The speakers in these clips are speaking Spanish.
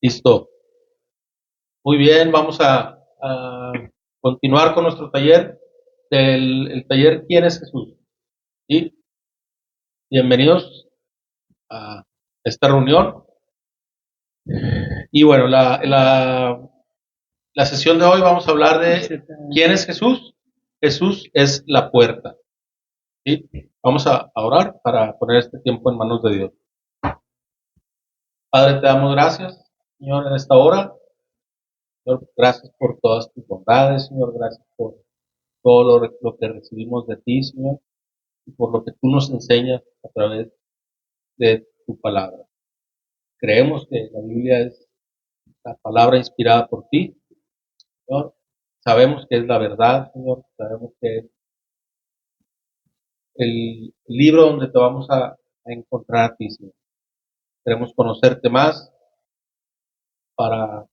Listo. Muy bien, vamos a continuar con nuestro taller, el taller ¿Quién es Jesús? ¿Sí? Bienvenidos a esta reunión. Y bueno, la sesión de hoy vamos a hablar de ¿quién es Jesús? Jesús es la puerta. ¿Sí? Vamos a orar para poner este tiempo en manos de Dios. Padre, te damos gracias, Señor, en esta hora. Señor, gracias por todas tus bondades, Señor, gracias por todo lo que recibimos de ti, Señor, y por lo que tú nos enseñas a través de tu palabra. Creemos que la Biblia es la palabra inspirada por ti, Señor. Sabemos que es la verdad, Señor. Sabemos que es el libro donde te vamos a encontrar a ti, Señor. Queremos conocerte más para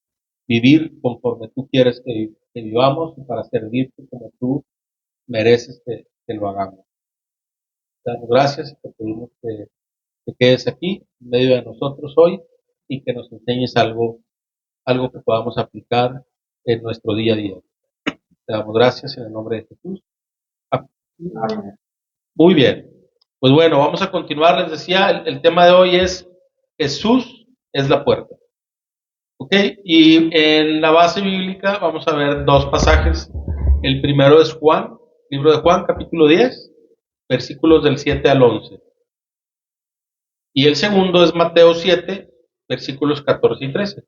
vivir conforme tú quieres que vivamos y para servirte como tú mereces que lo hagamos. Te damos gracias y te pedimos que quedes aquí en medio de nosotros hoy y que nos enseñes algo que podamos aplicar en nuestro día a día. Te damos gracias en el nombre de Jesús. Amén. Muy bien. Pues bueno, vamos a continuar. Les decía, el tema de hoy es Jesús es la puerta. ¿Ok? Y en la base bíblica vamos a ver dos pasajes. El primero es Juan, libro de Juan, capítulo 10, versículos del 7 al 11. Y el segundo es Mateo 7, versículos 14 y 13.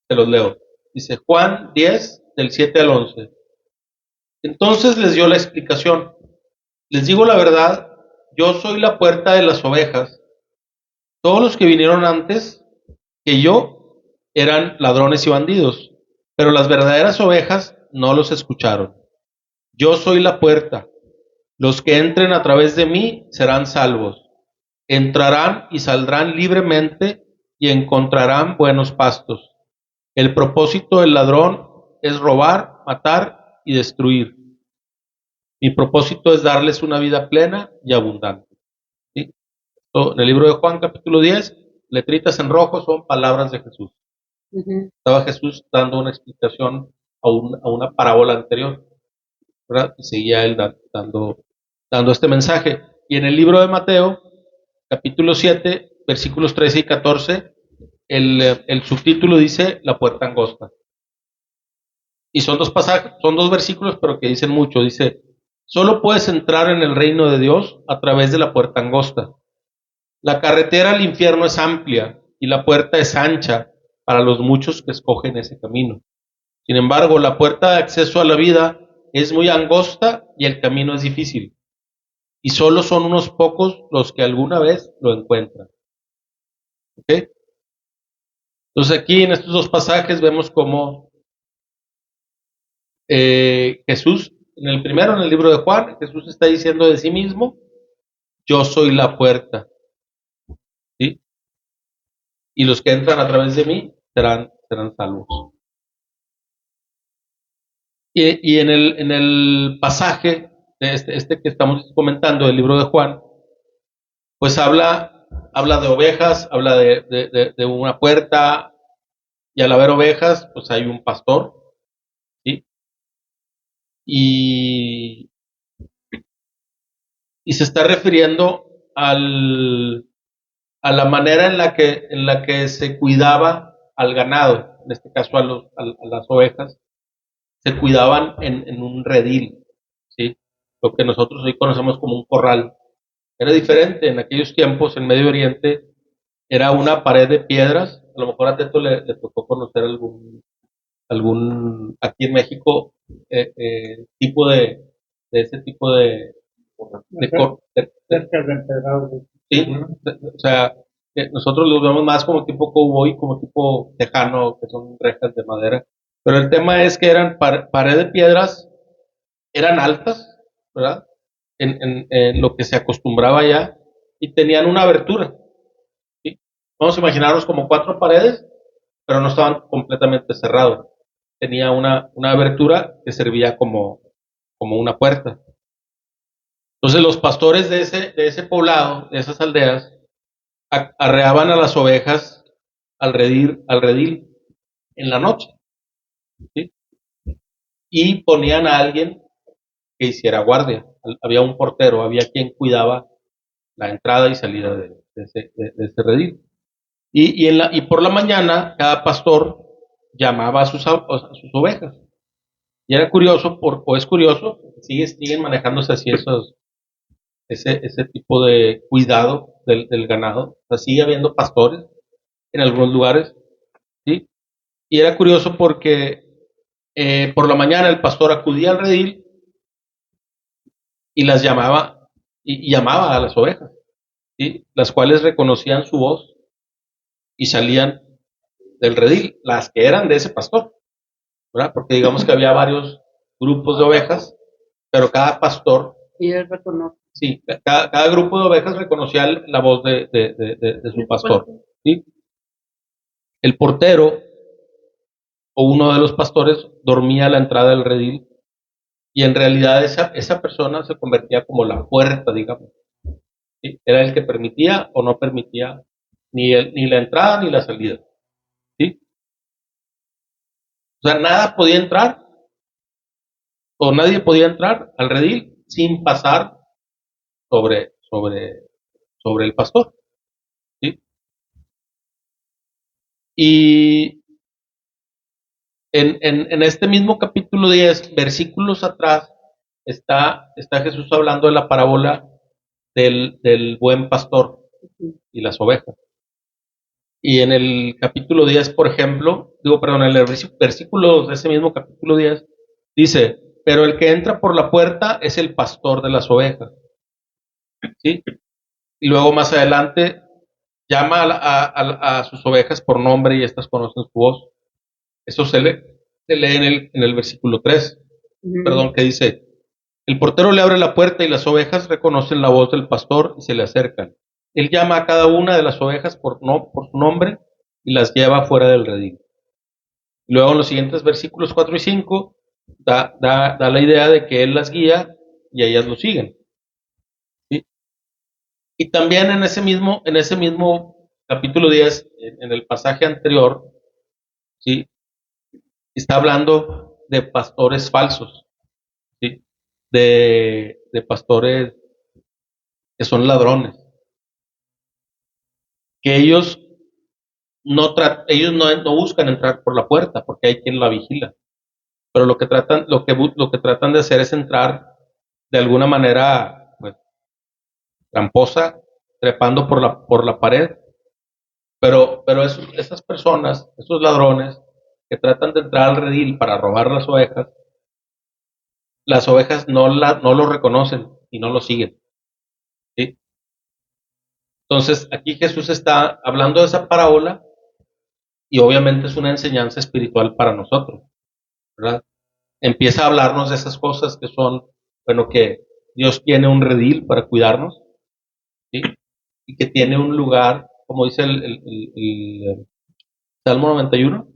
Se los leo. Dice Juan 10, del 7 al 11. Entonces les dio la explicación. Les digo la verdad, yo soy la puerta de las ovejas. Todos los que vinieron antes que yo eran ladrones y bandidos, pero las verdaderas ovejas no los escucharon. Yo soy la puerta. Los que entren a través de mí serán salvos. Entrarán y saldrán libremente y encontrarán buenos pastos. El propósito del ladrón es robar, matar y destruir. Mi propósito es darles una vida plena y abundante. ¿Sí? En el libro de Juan, capítulo 10, letritas en rojo son palabras de Jesús. Estaba Jesús dando una explicación a una parábola anterior, ¿verdad? Y seguía él dando este mensaje. Y en el libro de Mateo, capítulo 7, versículos 13 y 14, el subtítulo dice la puerta angosta. Y son dos pasajes, son dos versículos, pero que dicen mucho. Dice, solo puedes entrar en el reino de Dios a través de la puerta angosta. La carretera al infierno es amplia y la puerta es ancha para los muchos que escogen ese camino. Sin embargo, la puerta de acceso a la vida es muy angosta y el camino es difícil. Y solo son unos pocos los que alguna vez lo encuentran. ¿Ok? Entonces aquí en estos dos pasajes vemos cómo Jesús, en el primero, en el libro de Juan, Jesús está diciendo de sí mismo, yo soy la puerta. ¿Sí? Y los que entran a través de mí serán salvos. Y en el pasaje de este que estamos comentando, del libro de Juan, pues habla de ovejas, habla de una puerta, y al haber ovejas, pues hay un pastor, ¿sí? Y se está refiriendo a la manera en la que se cuidaba al ganado, en este caso a las ovejas, se cuidaban en un redil, ¿sí? Lo que nosotros hoy conocemos como un corral. Era diferente en aquellos tiempos en Medio Oriente, era una pared de piedras. A lo mejor a Teto le tocó conocer algún aquí en México tipo de ese tipo sí, o sea, nosotros los vemos más como tipo cowboy, como tipo tejano, que son rejas de madera. Pero el tema es que eran pared de piedras, eran altas, ¿verdad? En lo que se acostumbraba ya, y tenían una abertura. ¿Sí? Vamos a imaginarnos como 4 paredes, pero no estaban completamente cerrados. Tenía una abertura que servía como una puerta. Entonces los pastores de ese poblado, de esas aldeas, arreaban a las ovejas al redil en la noche, ¿sí? Y ponían a alguien que hiciera guardia. Había un portero, había quien cuidaba la entrada y salida de ese redil. Y por la mañana, cada pastor llamaba a sus ovejas. Y era curioso, o es curioso, siguen manejándose así ese tipo de cuidado del ganado. O sea, sigue habiendo pastores en algunos lugares, ¿sí? Y era curioso porque por la mañana el pastor acudía al redil y las llamaba, y llamaba a las ovejas, ¿sí? Las cuales reconocían su voz y salían del redil, las que eran de ese pastor, ¿verdad? Porque digamos que había varios grupos de ovejas, pero cada pastor, Y él reconoce. sí, cada grupo de ovejas reconocía la voz de su pastor, ¿sí? El portero o uno de los pastores dormía a la entrada del redil y en realidad esa persona se convertía como la puerta, digamos, ¿sí? Era el que permitía o no permitía ni la entrada ni la salida, ¿sí? O sea, nada podía entrar o nadie podía entrar al redil sin pasar sobre, sobre, sobre el pastor, ¿sí? Y en este mismo capítulo 10 versículos atrás, está Jesús hablando de la parábola del buen pastor y las ovejas. Y en el capítulo 10, por ejemplo, en el versículo de ese mismo capítulo 10, dice, pero el que entra por la puerta es el pastor de las ovejas, ¿sí? Y luego más adelante llama a sus ovejas por nombre y estas conocen su voz. Eso se lee en el versículo 3, perdón, que dice, el portero le abre la puerta y las ovejas reconocen la voz del pastor y se le acercan. Él llama a cada una de las ovejas por su nombre y las lleva fuera del redil. Luego en los siguientes versículos 4 y 5 da la idea de que él las guía y ellas lo siguen, ¿sí? Y también en ese mismo capítulo 10, en el pasaje anterior, ¿sí? Está hablando de pastores falsos, ¿sí? De pastores que son ladrones, que ellos no buscan entrar por la puerta porque hay quien la vigila, pero lo que tratan de hacer es entrar de alguna manera, pues, tramposa, trepando por la pared, pero esas personas, esos ladrones que tratan de entrar al redil para robar las ovejas no lo reconocen y no lo siguen, ¿sí? Entonces, aquí Jesús está hablando de esa parábola y obviamente es una enseñanza espiritual para nosotros, ¿verdad? Empieza a hablarnos de esas cosas que son, bueno, que Dios tiene un redil para cuidarnos, ¿sí? Y que tiene un lugar, como dice el Salmo 91,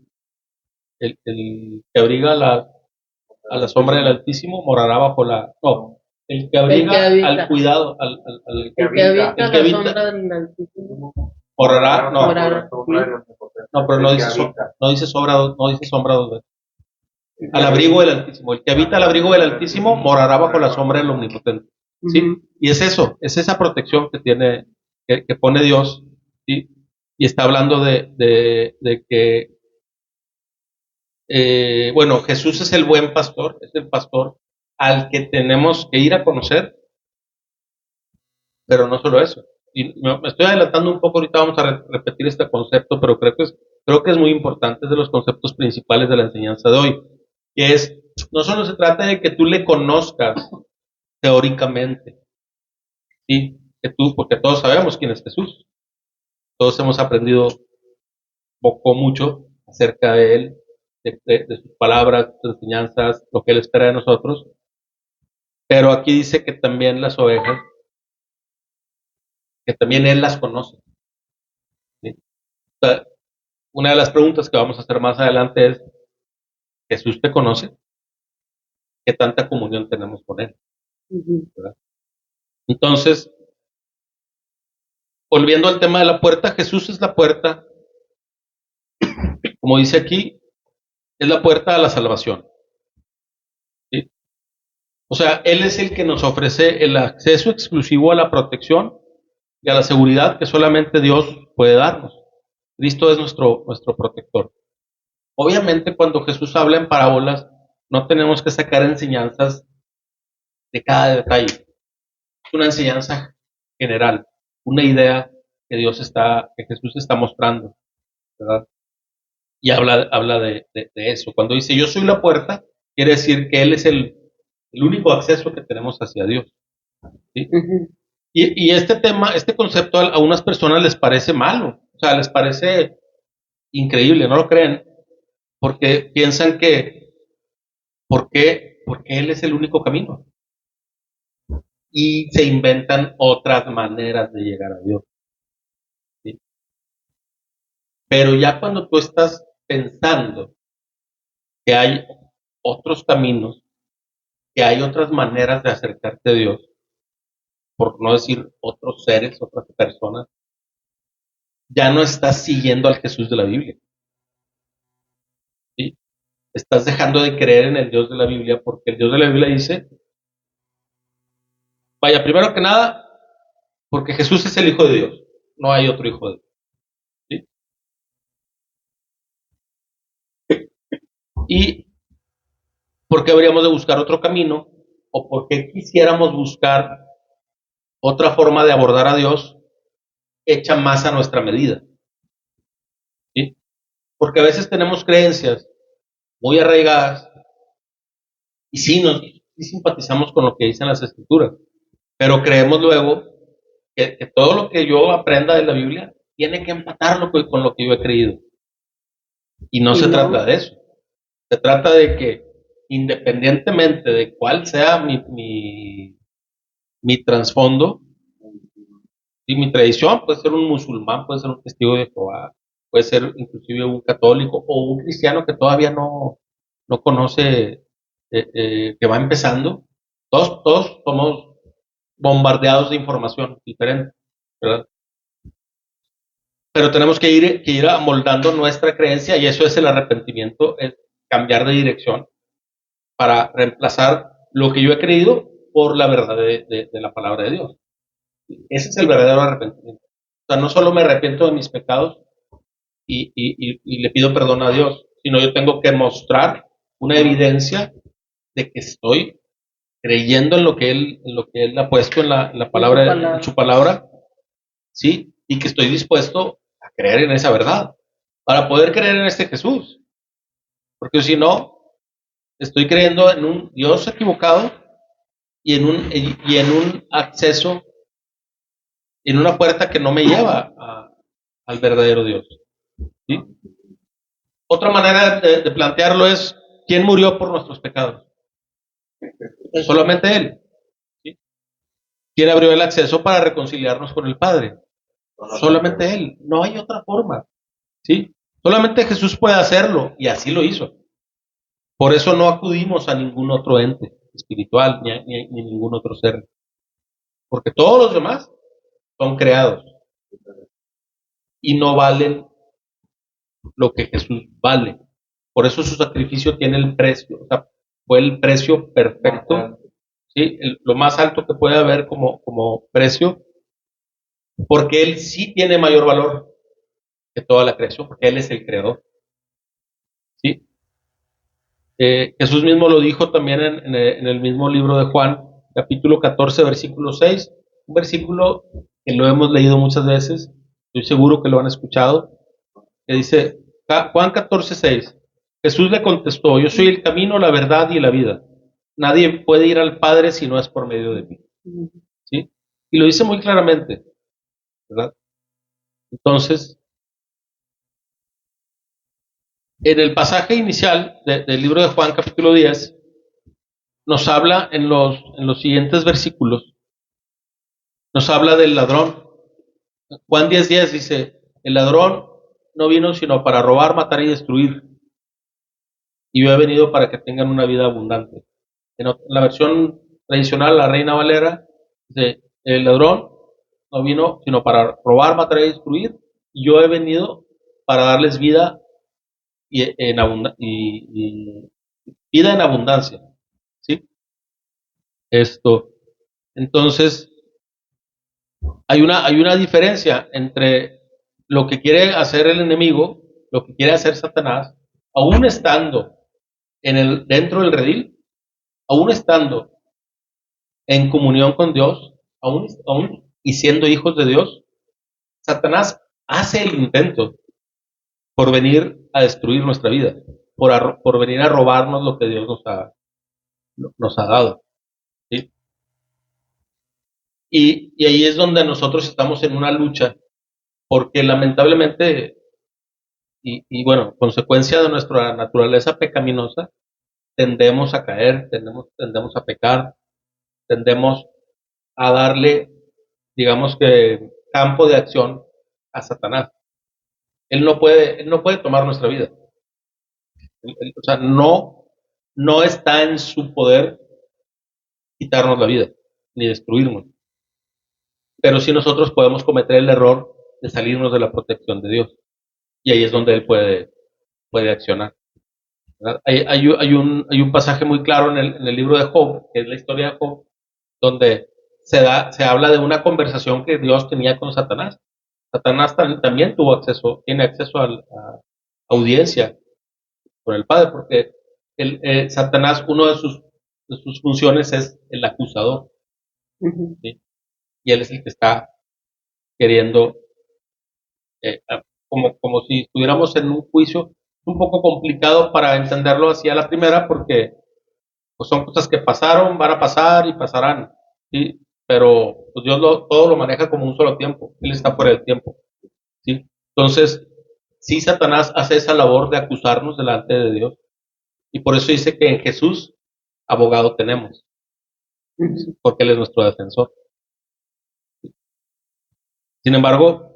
el que abriga a la sombra del Altísimo morará bajo la... No, el que abriga al cuidado, el que habita la sombra del Altísimo morará, no, morará. no, pero no dice sombra dos veces. Al abrigo del Altísimo. El que habita al abrigo del Altísimo morará bajo la sombra del Omnipotente, ¿sí? Y es eso, es esa protección que pone Dios, ¿sí? Y está hablando de que, bueno, Jesús es el buen pastor, es el pastor al que tenemos que ir a conocer, pero no solo eso. Y me estoy adelantando un poco, ahorita vamos a repetir este concepto, pero creo que es muy importante, es de los conceptos principales de la enseñanza de hoy, que es, no solo se trata de que tú le conozcas teóricamente, ¿sí? Porque todos sabemos quién es Jesús, todos hemos aprendido poco, mucho acerca de él, de sus palabras, sus enseñanzas, lo que él espera de nosotros, pero aquí dice que también las ovejas, que también él las conoce, ¿sí? O sea, una de las preguntas que vamos a hacer más adelante es, ¿Jesús te conoce? ¿Qué tanta comunión tenemos con él? ¿Verdad? Entonces, volviendo al tema de la puerta, Jesús es la puerta, como dice aquí, es la puerta a la salvación. ¿Sí? O sea, Él es el que nos ofrece el acceso exclusivo a la protección y a la seguridad que solamente Dios puede darnos. Cristo es nuestro protector. Obviamente, cuando Jesús habla en parábolas, no tenemos que sacar enseñanzas de cada detalle. Es una enseñanza general, una idea que que Jesús está mostrando, ¿verdad? Y habla de eso. Cuando dice yo soy la puerta, quiere decir que Él es el único acceso que tenemos hacia Dios. ¿Sí? Y este tema, este concepto a unas personas les parece malo, o sea, les parece increíble, no lo creen, porque piensan que, porque Él es el único camino. Y se inventan otras maneras de llegar a Dios. ¿Sí? Pero ya cuando tú estás pensando que hay otros caminos, que hay otras maneras de acercarte a Dios, por no decir otros seres, otras personas, ya no estás siguiendo al Jesús de la Biblia. ¿Sí? Estás dejando de creer en el Dios de la Biblia porque el Dios de la Biblia dice, vaya, primero que nada, porque Jesús es el Hijo de Dios, no hay otro Hijo de Dios. ¿Sí? Y ¿por qué habríamos de buscar otro camino? ¿O por qué quisiéramos buscar otra forma de abordar a Dios hecha más a nuestra medida? ¿Sí? Porque a veces tenemos creencias muy arraigadas y sí simpatizamos con lo que dicen las Escrituras, pero creemos luego que todo lo que yo aprenda de la Biblia tiene que empatarlo con lo que yo he creído. Y no se trata de eso. Se trata de que independientemente de cuál sea mi trasfondo y mi tradición, puede ser un musulmán, puede ser un testigo de Jehová, puede ser inclusive un católico o un cristiano que todavía no conoce, que va empezando, todos somos bombardeados de información diferente, ¿verdad? Pero tenemos que ir amoldando nuestra creencia y eso es el arrepentimiento, es cambiar de dirección para reemplazar lo que yo he creído por la verdad de la palabra de Dios. Ese es el verdadero arrepentimiento. O sea, no solo me arrepiento de mis pecados y le pido perdón a Dios, sino yo tengo que mostrar una evidencia de que estoy creyendo en lo que Él ha puesto en palabra, en su palabra, ¿sí? Y que estoy dispuesto a creer en esa verdad, para poder creer en este Jesús. Porque si no, estoy creyendo en un Dios equivocado y en un acceso, en una puerta que no me lleva al verdadero Dios. ¿Sí? Otra manera de plantearlo es, ¿quién murió por nuestros pecados? Solamente Él. ¿Sí? ¿Quién abrió el acceso para reconciliarnos con el Padre? Solamente Él. No hay otra forma. ¿Sí? Solamente Jesús puede hacerlo y así lo hizo. Por eso no acudimos a ningún otro ente espiritual ni ningún otro ser. Porque todos los demás son creados y no valen lo que Jesús vale. Por eso su sacrificio tiene el precio, o sea, fue el precio perfecto, ¿sí? Lo más alto que puede haber como precio, porque Él sí tiene mayor valor que toda la creación, porque Él es el creador. ¿Sí? Jesús mismo lo dijo también en el mismo libro de Juan, capítulo 14, versículo 6, un versículo que lo hemos leído muchas veces, estoy seguro que lo han escuchado, que dice, Juan 14, 6, Jesús le contestó, yo soy el camino, la verdad y la vida. Nadie puede ir al Padre si no es por medio de mí. ¿Sí? Y lo dice muy claramente, ¿verdad? Entonces, en el pasaje inicial del libro de Juan, capítulo 10, nos habla en los siguientes versículos, nos habla del ladrón. Juan 10:10 dice, el ladrón no vino sino para robar, matar y destruir. Y yo he venido para que tengan una vida abundante. En la versión tradicional, la Reina Valera, dice, el ladrón no vino sino para robar, matar y destruir. Y yo he venido para darles vida y vida en abundancia, ¿sí? Entonces, hay una diferencia entre lo que quiere hacer el enemigo, lo que quiere hacer Satanás, aún estando dentro del redil, aún estando en comunión con Dios, aún y siendo hijos de Dios, Satanás hace el intento por venir a destruir nuestra vida, por venir a robarnos lo que Dios nos ha dado, ¿sí? Y ahí es donde nosotros estamos en una lucha, porque lamentablemente, y bueno, consecuencia de nuestra naturaleza pecaminosa, tendemos a caer, tendemos a pecar, tendemos a darle, digamos que, campo de acción a Satanás. Él no puede tomar nuestra vida. O sea, no está en su poder quitarnos la vida, ni destruirnos. Pero sí nosotros podemos cometer el error de salirnos de la protección de Dios. Y ahí es donde Él puede accionar. Hay un pasaje muy claro en el libro de Job, que es la historia de Job, donde se habla de una conversación que Dios tenía con Satanás. Satanás también tiene acceso a audiencia con el Padre, porque Satanás, uno de sus funciones es el acusador, ¿sí? Y él es el que está queriendo, como si estuviéramos en un juicio un poco complicado para entenderlo así a la primera, porque pues son cosas que pasaron, van a pasar y pasarán, ¿sí? Pero pues Dios todo lo maneja como un solo tiempo, Él está fuera del tiempo, ¿sí? Entonces, sí, Satanás hace esa labor de acusarnos delante de Dios, y por eso dice que en Jesús abogado tenemos, porque Él es nuestro defensor. Sin embargo,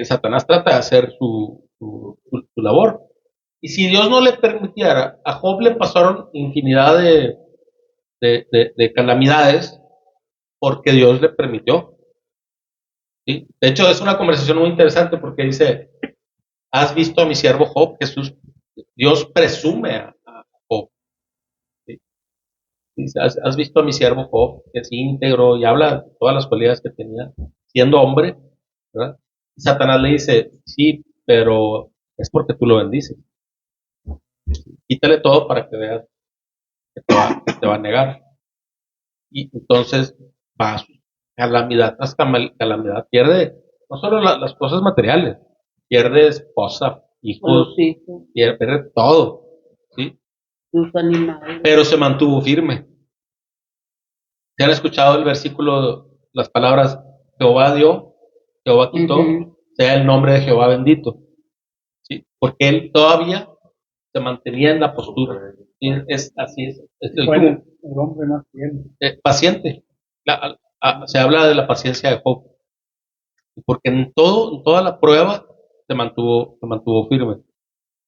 Satanás trata de hacer su labor. Y si Dios no le permitiera, a Job le pasaron infinidad de calamidades porque Dios le permitió, ¿sí? De hecho, es una conversación muy interesante porque dice, ¿has visto a mi siervo Job? Dios presume a Job, ¿sí? Dice, ¿has visto a mi siervo Job? Que es íntegro y habla de todas las cualidades que tenía siendo hombre, ¿verdad? Y Satanás le dice, sí, pero es porque tú lo bendices. Quítale todo para que veas que te va a negar. Y entonces va a calamidad tras calamidad. Pierde no solo las cosas materiales, pierde esposa, hijos, pierde todo, ¿sí? Sus animales. Pero se mantuvo firme. ¿Se han escuchado el versículo, las palabras Jehová dio, Jehová quitó, sea el nombre de Jehová bendito? ¿Sí? Porque él todavía se mantenía en la postura. Así es el hombre más paciente. Se habla de la paciencia de Job, porque en toda la prueba se mantuvo firme.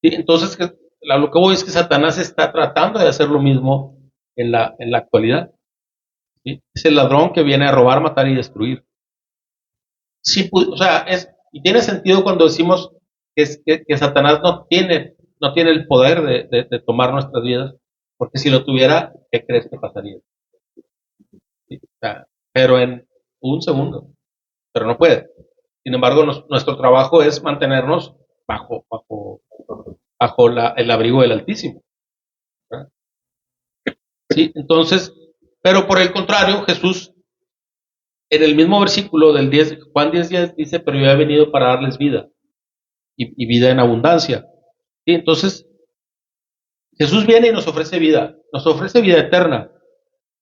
¿Sí? Entonces, lo que voy es que Satanás está tratando de hacer lo mismo en la actualidad. ¿Sí? Es el ladrón que viene a robar, matar y destruir. Sí, o sea, y tiene sentido cuando decimos que Satanás no tiene el poder de tomar nuestras vidas, porque si lo tuviera, ¿qué crees que pasaría? ¿Sí? O sea, pero en un segundo, pero no puede. Sin embargo, nuestro trabajo es mantenernos bajo el abrigo del Altísimo, ¿verdad? Sí, entonces, pero por el contrario, Jesús, en el mismo versículo del 10, Juan 10:10 dice, pero yo he venido para darles vida y vida en abundancia. ¿Sí? Entonces, Jesús viene y nos ofrece vida eterna,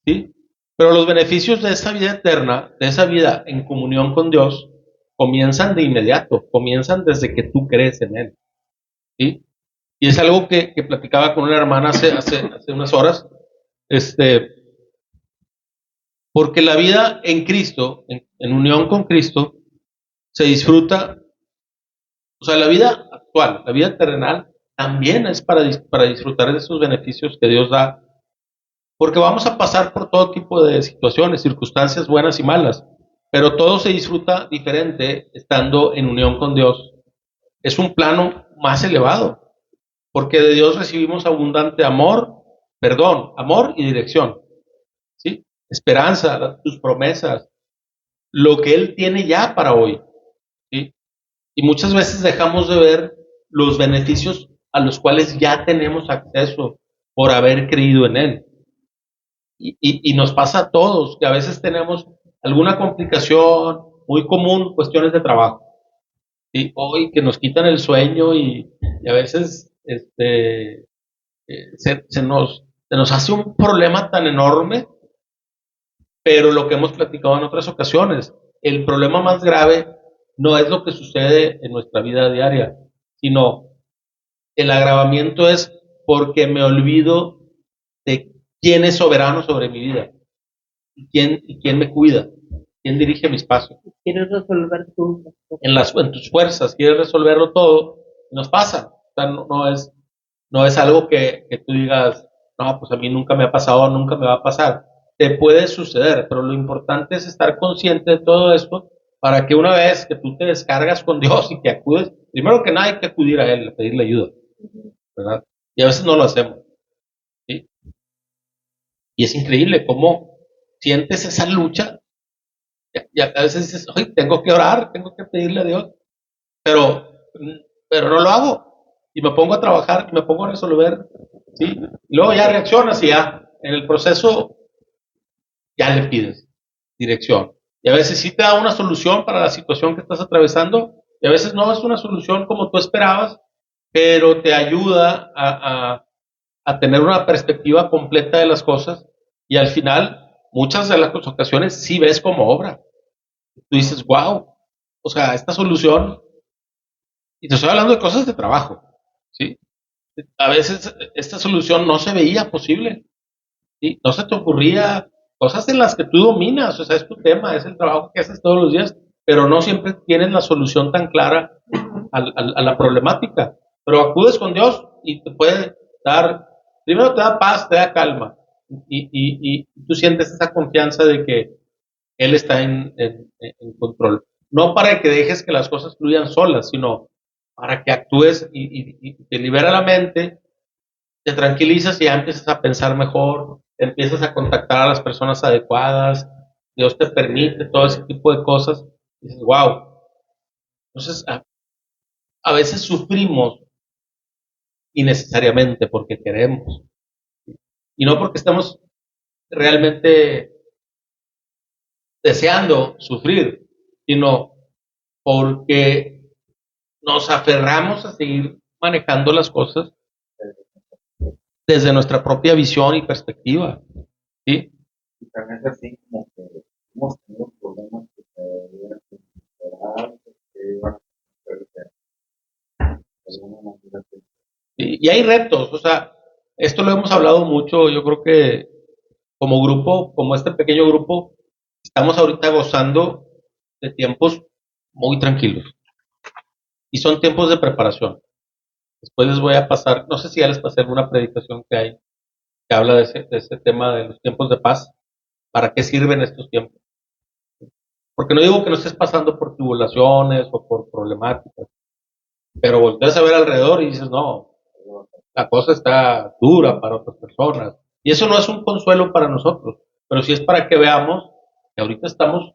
¿sí? Pero los beneficios de esa vida eterna, de esa vida en comunión con Dios, comienzan de inmediato, comienzan desde que tú crees en Él, ¿sí? Y es algo que platicaba con una hermana hace unas horas, porque la vida en Cristo, en unión con Cristo, se disfruta, o sea, la vida actual, la vida terrenal, también es para disfrutar de esos beneficios que Dios da, porque vamos a pasar por todo tipo de situaciones, circunstancias buenas y malas, pero todo se disfruta diferente estando en unión con Dios. Es un plano más elevado. porque de Dios recibimos abundante amor y dirección, ¿sí? Esperanza, tus promesas, lo que Él tiene ya para hoy, ¿sí? Y muchas veces dejamos de ver los beneficios a los cuales ya tenemos acceso por haber creído en Él. Y nos pasa a todos, que a veces tenemos alguna complicación muy común, cuestiones de trabajo, ¿sí? Hoy que nos quitan el sueño y a veces se nos hace un problema tan enorme, pero lo que hemos platicado en otras ocasiones, el problema más grave no es lo que sucede en nuestra vida diaria, sino el agravamiento es porque me olvido de quién es soberano sobre mi vida y quién me cuida, quién dirige mis pasos. Quieres resolver tú. En tus fuerzas, quieres resolverlo todo, y nos pasa. O sea, no es algo que tú digas, no, pues a mí nunca me ha pasado, nunca me va a pasar. Te puede suceder, pero lo importante es estar consciente de todo esto para que una vez que tú te descargas con Dios y que acudes, primero que nada hay que acudir a Él, a pedirle ayuda, ¿verdad? Y a veces no lo hacemos, ¿sí? Y es increíble cómo sientes esa lucha y a veces dices, oye, tengo que orar, tengo que pedirle a Dios, pero, pero no lo hago. Y me pongo a trabajar, y me pongo a resolver, ¿sí? Y luego ya reaccionas y ya, en el proceso, ya le pides dirección. Y a veces sí te da una solución para la situación que estás atravesando, y a veces no es una solución como tú esperabas, pero te ayuda a tener una perspectiva completa de las cosas, y al final, muchas de las ocasiones sí ves como obra. Tú dices, wow, o sea, esta solución, y te estoy hablando de cosas de trabajo, ¿sí? A veces esta solución no se veía posible, ¿sí? No se te ocurría cosas en las que tú dominas, o sea, es tu tema, es el trabajo que haces todos los días, pero no siempre tienes la solución tan clara a la problemática. Pero acudes con Dios y te puede dar, primero te da paz, te da calma, y tú sientes esa confianza de que Él está en control. No para que dejes que las cosas fluyan solas, sino para que actúes y te libera la mente, te tranquilizas y ya empiezas a pensar mejor, empiezas a contactar a las personas adecuadas, Dios te permite todo ese tipo de cosas, y dices, wow. Entonces, a veces sufrimos innecesariamente porque queremos, y no porque estamos realmente deseando sufrir, sino porque nos aferramos a seguir manejando las cosas desde nuestra propia visión y perspectiva, ¿sí? Y también es así como que hemos tenido problemas que se deberían superar, que iban a resolverse de alguna manera. Y hay retos, o sea, esto lo hemos hablado mucho, yo creo que como grupo, como este pequeño grupo, estamos ahorita gozando de tiempos muy tranquilos y son tiempos de preparación. Después les voy a pasar, no sé si ya les pasé alguna predicación que hay que habla de ese tema de los tiempos de paz, para qué sirven estos tiempos. Porque no digo que no estés pasando por tribulaciones o por problemáticas, pero volteas a ver alrededor y dices, no, la cosa está dura para otras personas. Y eso no es un consuelo para nosotros, pero sí es para que veamos que ahorita estamos,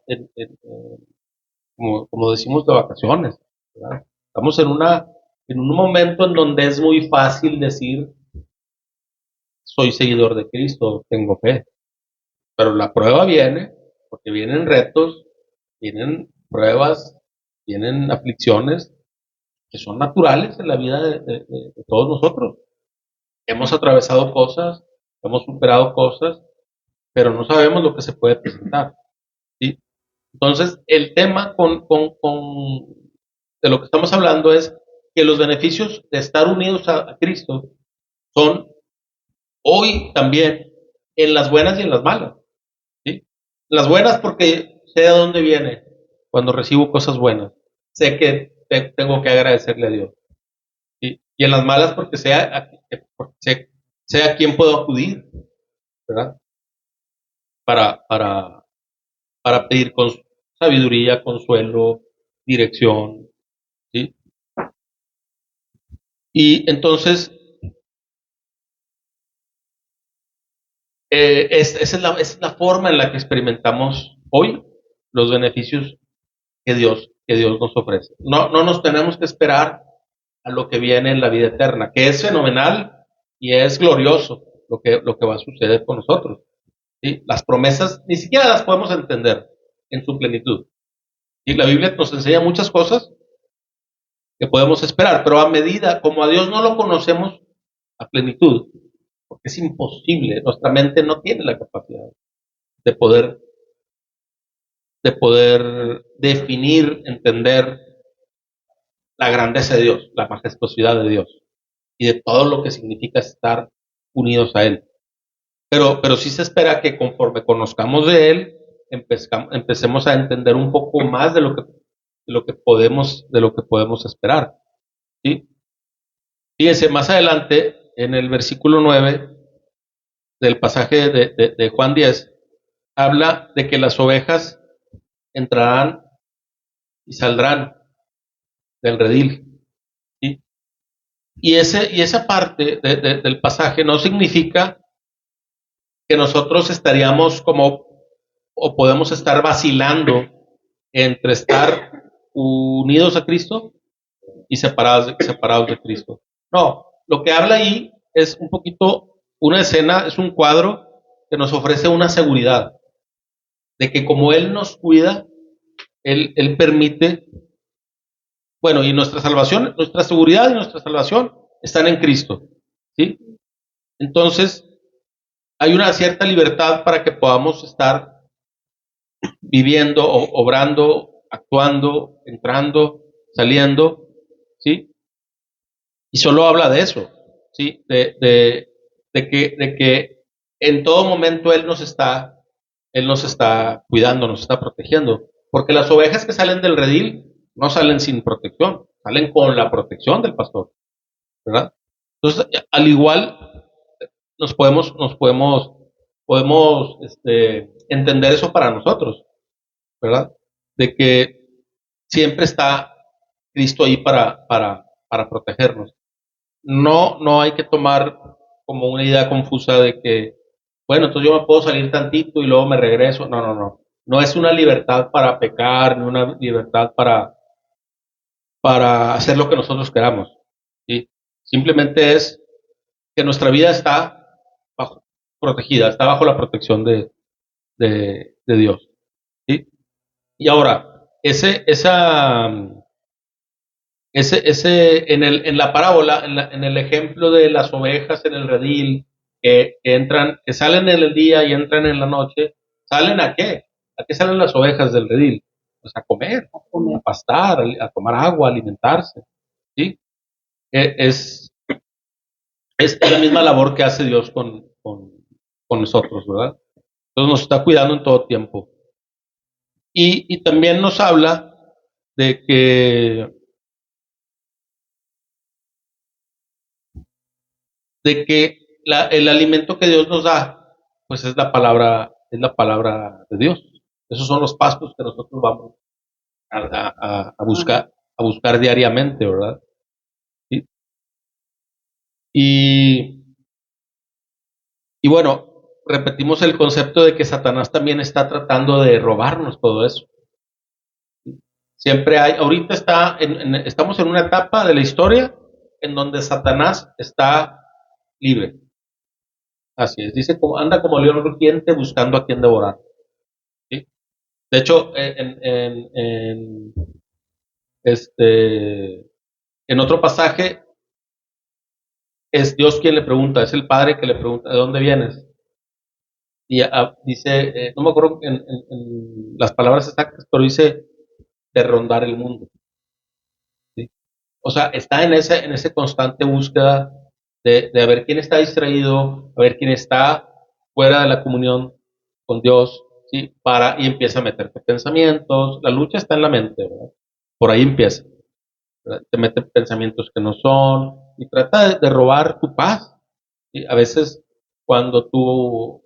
como decimos, de vacaciones, ¿verdad? Estamos en un momento en donde es muy fácil decir, soy seguidor de Cristo, tengo fe. Pero la prueba viene, porque vienen retos, vienen pruebas, vienen aflicciones que son naturales en la vida de todos nosotros. Hemos atravesado cosas, hemos superado cosas, pero no sabemos lo que se puede presentar, ¿sí? Entonces, el tema de lo que estamos hablando es que los beneficios de estar unidos a Cristo son hoy también en las buenas y en las malas, ¿sí? Las buenas porque sé de dónde viene cuando recibo cosas buenas. Sé que tengo que agradecerle a Dios, ¿sí? Y en las malas porque sé a quién puedo acudir, ¿verdad? Para pedir sabiduría, consuelo, dirección, ¿sí? Y entonces esa es la forma en la que experimentamos hoy los beneficios que Dios nos ofrece. No nos tenemos que esperar a lo que viene en la vida eterna, que es fenomenal y es glorioso lo que va a suceder con nosotros. ¿Sí? Las promesas ni siquiera las podemos entender en su plenitud. Y la Biblia nos enseña muchas cosas que podemos esperar, pero a medida, como a Dios no lo conocemos a plenitud, porque es imposible, nuestra mente no tiene la capacidad de poder definir, entender la grandeza de Dios, la majestuosidad de Dios y de todo lo que significa estar unidos a Él. Pero sí se espera que conforme conozcamos de Él, empecemos a entender un poco más de lo que podemos esperar. ¿Sí? Fíjense, más adelante, en el versículo 9 del pasaje de Juan 10, habla de que las ovejas entrarán y saldrán del redil. ¿Sí? Y esa parte del pasaje no significa que nosotros estaríamos como, o podemos estar vacilando entre estar unidos a Cristo y separados de Cristo. No, lo que habla ahí es un poquito una escena, es un cuadro que nos ofrece una seguridad de que como Él nos cuida, Él permite, bueno, y nuestra salvación, nuestra seguridad y nuestra salvación están en Cristo. ¿Sí? Entonces, hay una cierta libertad para que podamos estar viviendo, obrando, actuando, entrando, saliendo, ¿sí? Y solo habla de eso, ¿sí? De que en todo momento Él nos está cuidando, nos está protegiendo. Porque las ovejas que salen del redil no salen sin protección, salen con la protección del pastor, ¿verdad? Entonces, al igual, podemos entender eso para nosotros, ¿verdad? De que siempre está Cristo ahí para protegernos. No hay que tomar como una idea confusa de que, bueno, entonces yo me puedo salir tantito y luego me regreso. No. No es una libertad para pecar, ni una libertad para hacer lo que nosotros queramos. ¿Sí? Simplemente es que nuestra vida está protegida, está bajo la protección de Dios. ¿Sí? Y ahora, en la parábola, en el ejemplo de las ovejas en el redil, que salen en el día y entran en la noche, ¿salen a qué? ¿A qué salen las ovejas del redil? Pues a comer, a pastar, a tomar agua, a alimentarse. ¿Sí? E- Es, es la misma labor que hace Dios con nosotros, ¿verdad? Entonces nos está cuidando en todo tiempo. Y también nos habla de que el alimento que Dios nos da, pues es la palabra de Dios. Esos son los pastos que nosotros vamos a buscar diariamente, ¿verdad? ¿Sí? Y, y bueno, repetimos el concepto de que Satanás también está tratando de robarnos todo eso. Siempre ahorita estamos en una etapa de la historia en donde Satanás está libre. Así es, dice, anda como león rugiente buscando a quien devorar. ¿Sí? De hecho, en otro pasaje es Dios quien le pregunta, es el Padre que le pregunta, ¿de dónde vienes? Y dice, no me acuerdo en las palabras exactas, pero dice, de rondar el mundo. ¿Sí? O sea, está en ese constante búsqueda de ver quién está distraído, a ver quién está fuera de la comunión con Dios, ¿sí? Y empieza a meterte pensamientos. La lucha está en la mente, ¿verdad? Por ahí empieza, ¿verdad? Te mete pensamientos que no son y trata de robar tu paz. ¿Sí? A veces, cuando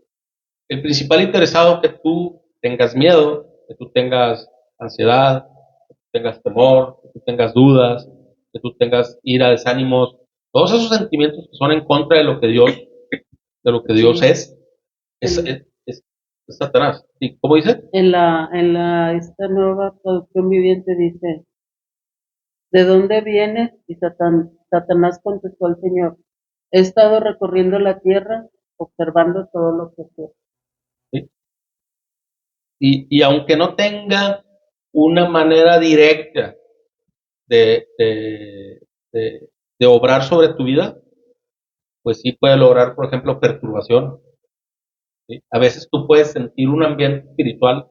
el principal interesado que tú tengas miedo, que tú tengas ansiedad, que tú tengas temor, que tú tengas dudas, que tú tengas ira, desánimos, todos esos sentimientos que son en contra de lo que Dios es, Es Satanás. ¿Y cómo dice? Esta nueva traducción viviente dice, ¿de dónde vienes? Y Satanás contestó al Señor, he estado recorriendo la tierra, observando todo lo que ocurre. ¿Sí? Y aunque no tenga una manera directa de, de, de obrar sobre tu vida, pues sí puede lograr, por ejemplo, perturbación. ¿Sí? A veces tú puedes sentir un ambiente espiritual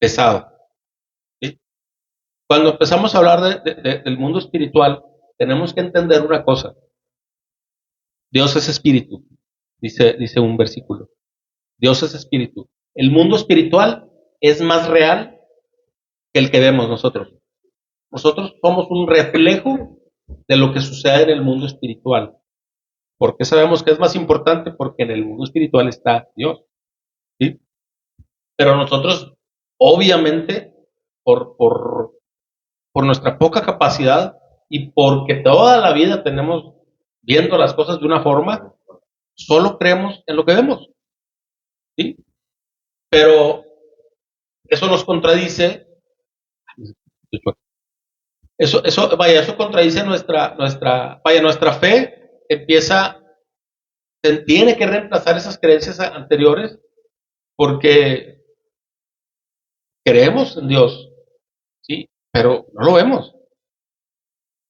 pesado. ¿Sí? Cuando empezamos a hablar del mundo espiritual, tenemos que entender una cosa. Dios es espíritu, dice un versículo. Dios es espíritu. El mundo espiritual es más real que el que vemos nosotros. Nosotros somos un reflejo de lo que sucede en el mundo espiritual. ¿Por qué sabemos que es más importante? Porque en el mundo espiritual está Dios. ¿Sí? Pero nosotros, obviamente, por nuestra poca capacidad y porque toda la vida tenemos viendo las cosas de una forma, solo creemos en lo que vemos. ¿Sí? Pero eso nos contradice. Eso contradice nuestra fe tiene que reemplazar esas creencias anteriores porque creemos en Dios, sí, pero no lo vemos.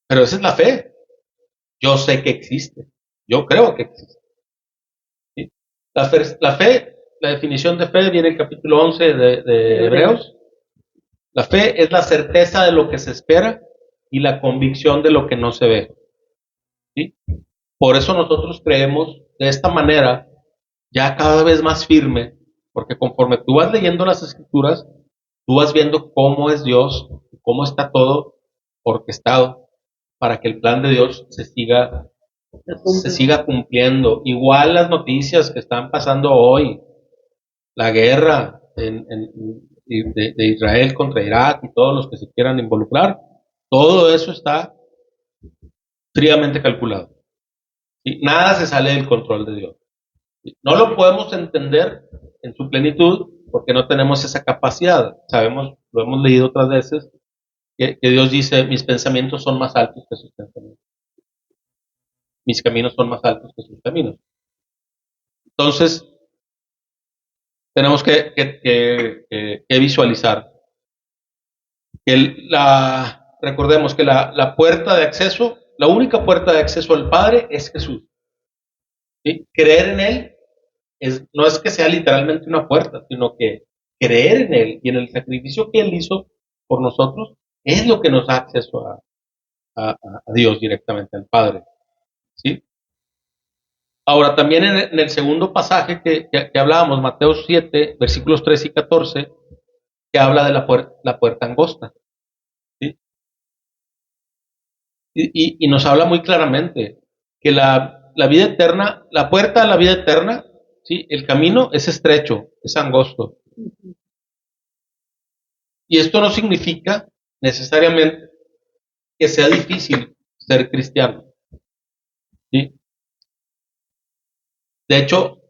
Pero esa es la fe. Yo sé que existe. Yo creo que existe. ¿Sí? La definición de fe viene en el capítulo 11 de Hebreos. La fe es la certeza de lo que se espera y la convicción de lo que no se ve. ¿Sí? Por eso nosotros creemos de esta manera, ya cada vez más firme, porque conforme tú vas leyendo las escrituras, tú vas viendo cómo es Dios, cómo está todo orquestado para que el plan de Dios se siga cumpliendo. Igual las noticias que están pasando hoy, la guerra de Israel contra Irak y todos los que se quieran involucrar, todo eso está fríamente calculado. ¿Sí? Nada se sale del control de Dios. ¿Sí? No lo podemos entender en su plenitud porque no tenemos esa capacidad. Sabemos, lo hemos leído otras veces, que Dios dice, mis pensamientos son más altos que sus pensamientos. Mis caminos son más altos que sus caminos. Entonces, tenemos que visualizar que recordemos que la puerta de acceso, la única puerta de acceso al Padre es Jesús. ¿Sí? Creer en Él no es que sea literalmente una puerta, sino que creer en Él y en el sacrificio que Él hizo por nosotros es lo que nos da acceso a Dios directamente, al Padre. ¿Sí? Ahora, también en el segundo pasaje que hablábamos, Mateo 7, versículos 13 y 14, que habla de la puerta angosta. ¿Sí? Y nos habla muy claramente que la vida eterna, la puerta a la vida eterna, ¿sí? El camino es estrecho, es angosto. Y esto no significa necesariamente que sea difícil ser cristiano. ¿Sí? De hecho,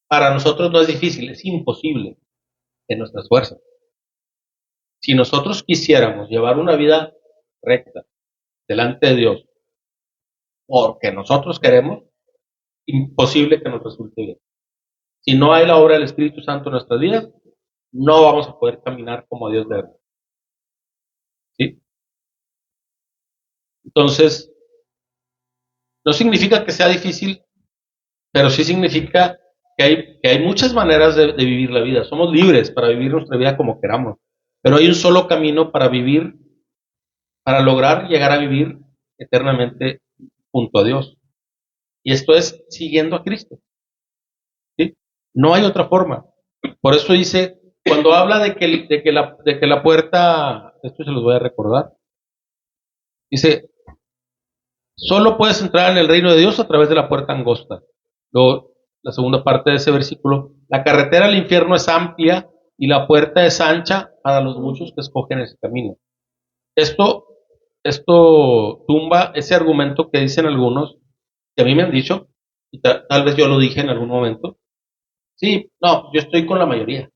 para nosotros no es difícil, es imposible en nuestras fuerzas. Si nosotros quisiéramos llevar una vida recta delante de Dios, porque nosotros queremos, imposible que nos resulte bien. Si no hay la obra del Espíritu Santo en nuestras vidas, no vamos a poder caminar como Dios debe. ¿Sí? Entonces, no significa que sea difícil, pero sí significa que hay muchas maneras de vivir la vida. Somos libres para vivir nuestra vida como queramos, pero hay un solo camino para vivir, para lograr llegar a vivir eternamente junto a Dios. Y esto es siguiendo a Cristo. ¿Sí? No hay otra forma. Por eso dice, cuando habla de que la puerta, esto se los voy a recordar, dice, solo puedes entrar en el reino de Dios a través de la puerta angosta. Luego, la segunda parte de ese versículo, la carretera al infierno es amplia y la puerta es ancha para los muchos que escogen ese camino. Esto tumba ese argumento que dicen algunos, que a mí me han dicho, y tal vez yo lo dije en algún momento, Sí, no, yo estoy con la mayoría.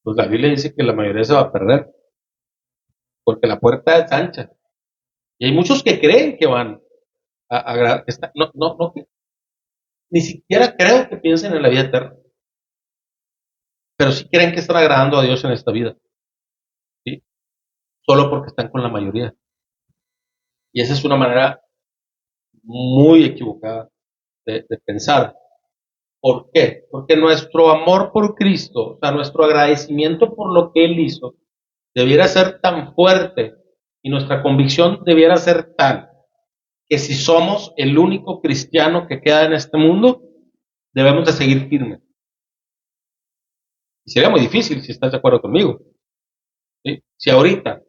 Pues la Biblia dice que la mayoría se va a perder, porque la puerta es ancha. Y hay muchos que creen que van no, ni siquiera creo que piensen en la vida eterna, pero sí creen que están agradando a Dios en esta vida, ¿sí? Solo porque están con la mayoría. Y esa es una manera muy equivocada de pensar. ¿Por qué? Porque nuestro amor por Cristo, o sea, nuestro agradecimiento por lo que Él hizo, debiera ser tan fuerte y nuestra convicción debiera ser tal que si somos el único cristiano que queda en este mundo, debemos de seguir firmes. Y sería muy difícil si estás de acuerdo conmigo. ¿Sí? Si ahorita,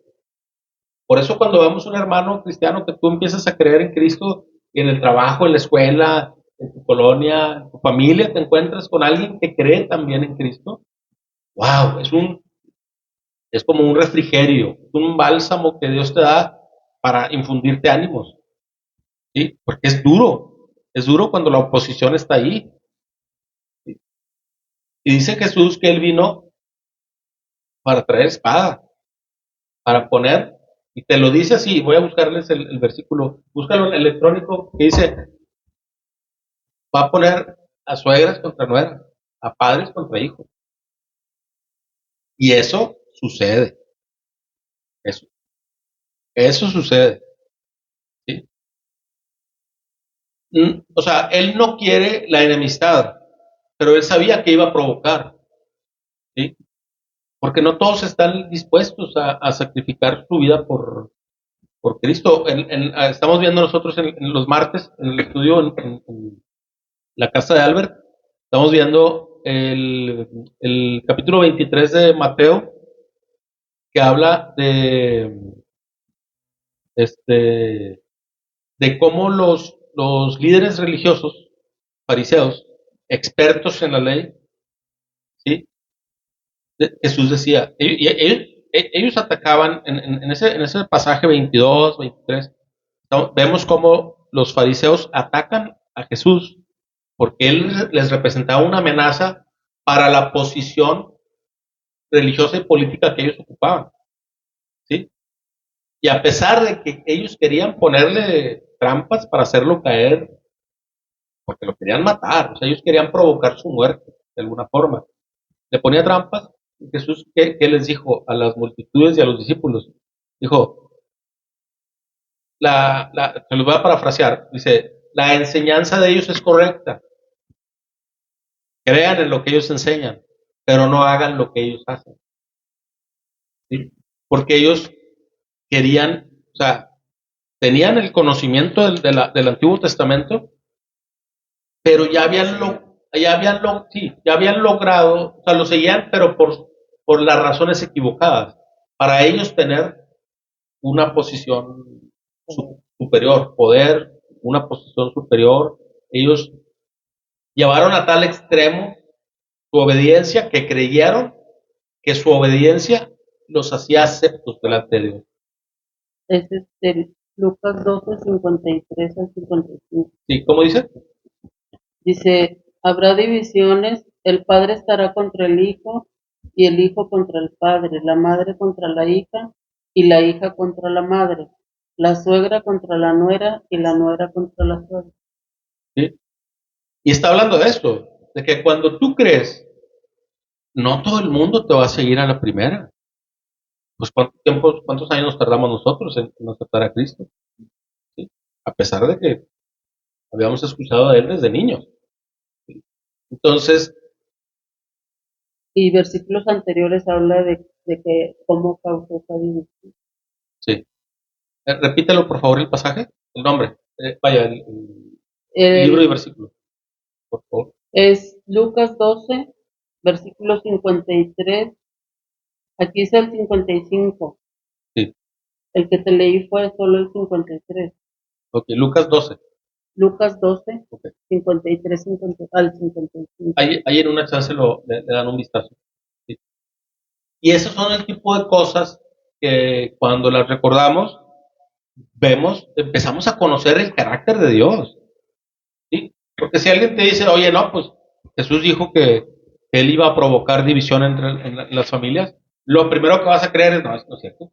por eso cuando vemos un hermano cristiano que tú empiezas a creer en Cristo y en el trabajo, en la escuela, en tu colonia, en tu familia, te encuentras con alguien que cree también en Cristo, wow, es como un refrigerio, es un bálsamo que Dios te da para infundirte ánimos, ¿sí? Porque es duro cuando la oposición está ahí. ¿Sí? Y dice Jesús que Él vino para traer espada, para poner, y te lo dice así, voy a buscarles el versículo, búscalo en el electrónico, que dice, va a poner a suegras contra nueras, a padres contra hijos. Y eso sucede, eso, eso sucede, ¿sí? O sea, Él no quiere la enemistad, pero Él sabía que iba a provocar, ¿sí? Porque no todos están dispuestos a sacrificar su vida por Cristo. Estamos viendo nosotros en los martes, en el estudio en la casa de Albert, estamos viendo el capítulo 23 de Mateo, que habla este, de cómo los líderes religiosos, fariseos, expertos en la ley, ¿sí? Jesús decía, ellos atacaban en ese pasaje 22, 23, vemos cómo los fariseos atacan a Jesús porque él les representaba una amenaza para la posición religiosa y política que ellos ocupaban, ¿sí? Y a pesar de que ellos querían ponerle trampas para hacerlo caer, porque lo querían matar, o sea, ellos querían provocar su muerte de alguna forma, le ponía trampas. Y Jesús, ¿qué les dijo a las multitudes y a los discípulos? Dijo, se los voy a parafrasear, dice, la enseñanza de ellos es correcta, crean en lo que ellos enseñan, pero no hagan lo que ellos hacen, ¿sí? Porque ellos querían, o sea, tenían el conocimiento del Antiguo Testamento, pero ya habían logrado, o sea, lo seguían, pero por las razones equivocadas, para ellos tener una posición superior, poder, una posición superior. Ellos llevaron a tal extremo su obediencia que creyeron que su obediencia los hacía aceptos delante de Dios. Es Lucas 12, 53 al 55. ¿Sí? ¿Cómo dice? Dice, habrá divisiones, el padre estará contra el hijo y el hijo contra el padre, la madre contra la hija y la hija contra la madre, la suegra contra la nuera y la nuera contra la suegra. ¿Sí? Y está hablando de esto, de que cuando tú crees, no todo el mundo te va a seguir a la primera. Pues cuántos años nos tardamos nosotros en aceptar a Cristo, ¿sí? A pesar de que habíamos escuchado de Él desde niños, ¿sí? Entonces, Y versículos anteriores habla de que cómo causó esa división. sí. Repítelo, por favor, el pasaje, el nombre. Vaya, el libro y El, versículo, por favor. es Lucas 12, versículo 53. Aquí es el 55. Sí. El que te leí fue solo el 53. Ok, Lucas 12. Lucas 12, Okay. 53 al 55. Ahí en una chance le dan un vistazo. ¿Sí? Y esos son el tipo de cosas que cuando las recordamos, empezamos a conocer el carácter de Dios, ¿sí? Porque si alguien te dice, oye, no, pues Jesús dijo que él iba a provocar división en las familias, lo primero que vas a creer es, no, eso no es cierto.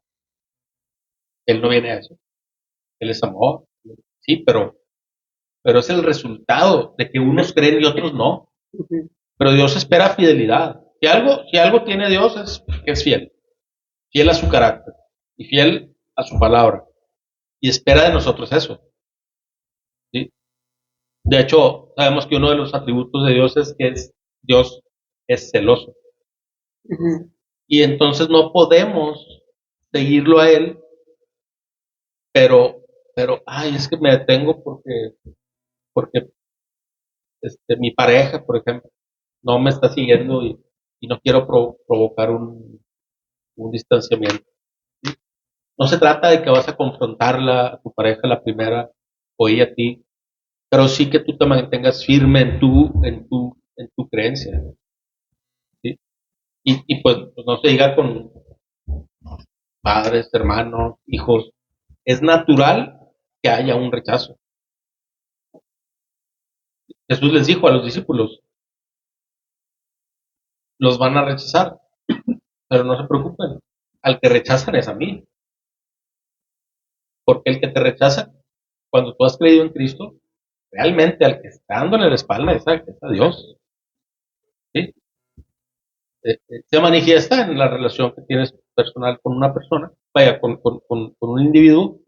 Él no viene a eso. Él es amor. Sí, pero es el resultado de que unos creen y otros no. Ujú. Pero Dios espera fidelidad. Si algo tiene Dios es que es fiel. Fiel a su carácter y fiel a su palabra. Y espera de nosotros eso. ¿Sí? De hecho, sabemos que uno de los atributos de Dios es que Dios es celoso. Ujú. Y entonces no podemos seguirlo a Él, pero, ay, es que me detengo porque mi pareja, por ejemplo, no me está siguiendo y no quiero provocar un distanciamiento. ¿Sí? No se trata de que vas a confrontarla, a tu pareja la primera, o ella a ti, pero sí que tú te mantengas firme en tu creencia. ¿Sí? Y pues no se diga con padres, hermanos, hijos. Es natural que haya un rechazo. Jesús les dijo a los discípulos, los van a rechazar, pero no se preocupen. Al que rechazan es a mí, porque el que te rechaza, cuando tú has creído en Cristo, realmente al que está dándole la espalda es a Dios. ¿Sí? Se manifiesta en la relación que tienes personal con una persona, vaya, con un individuo,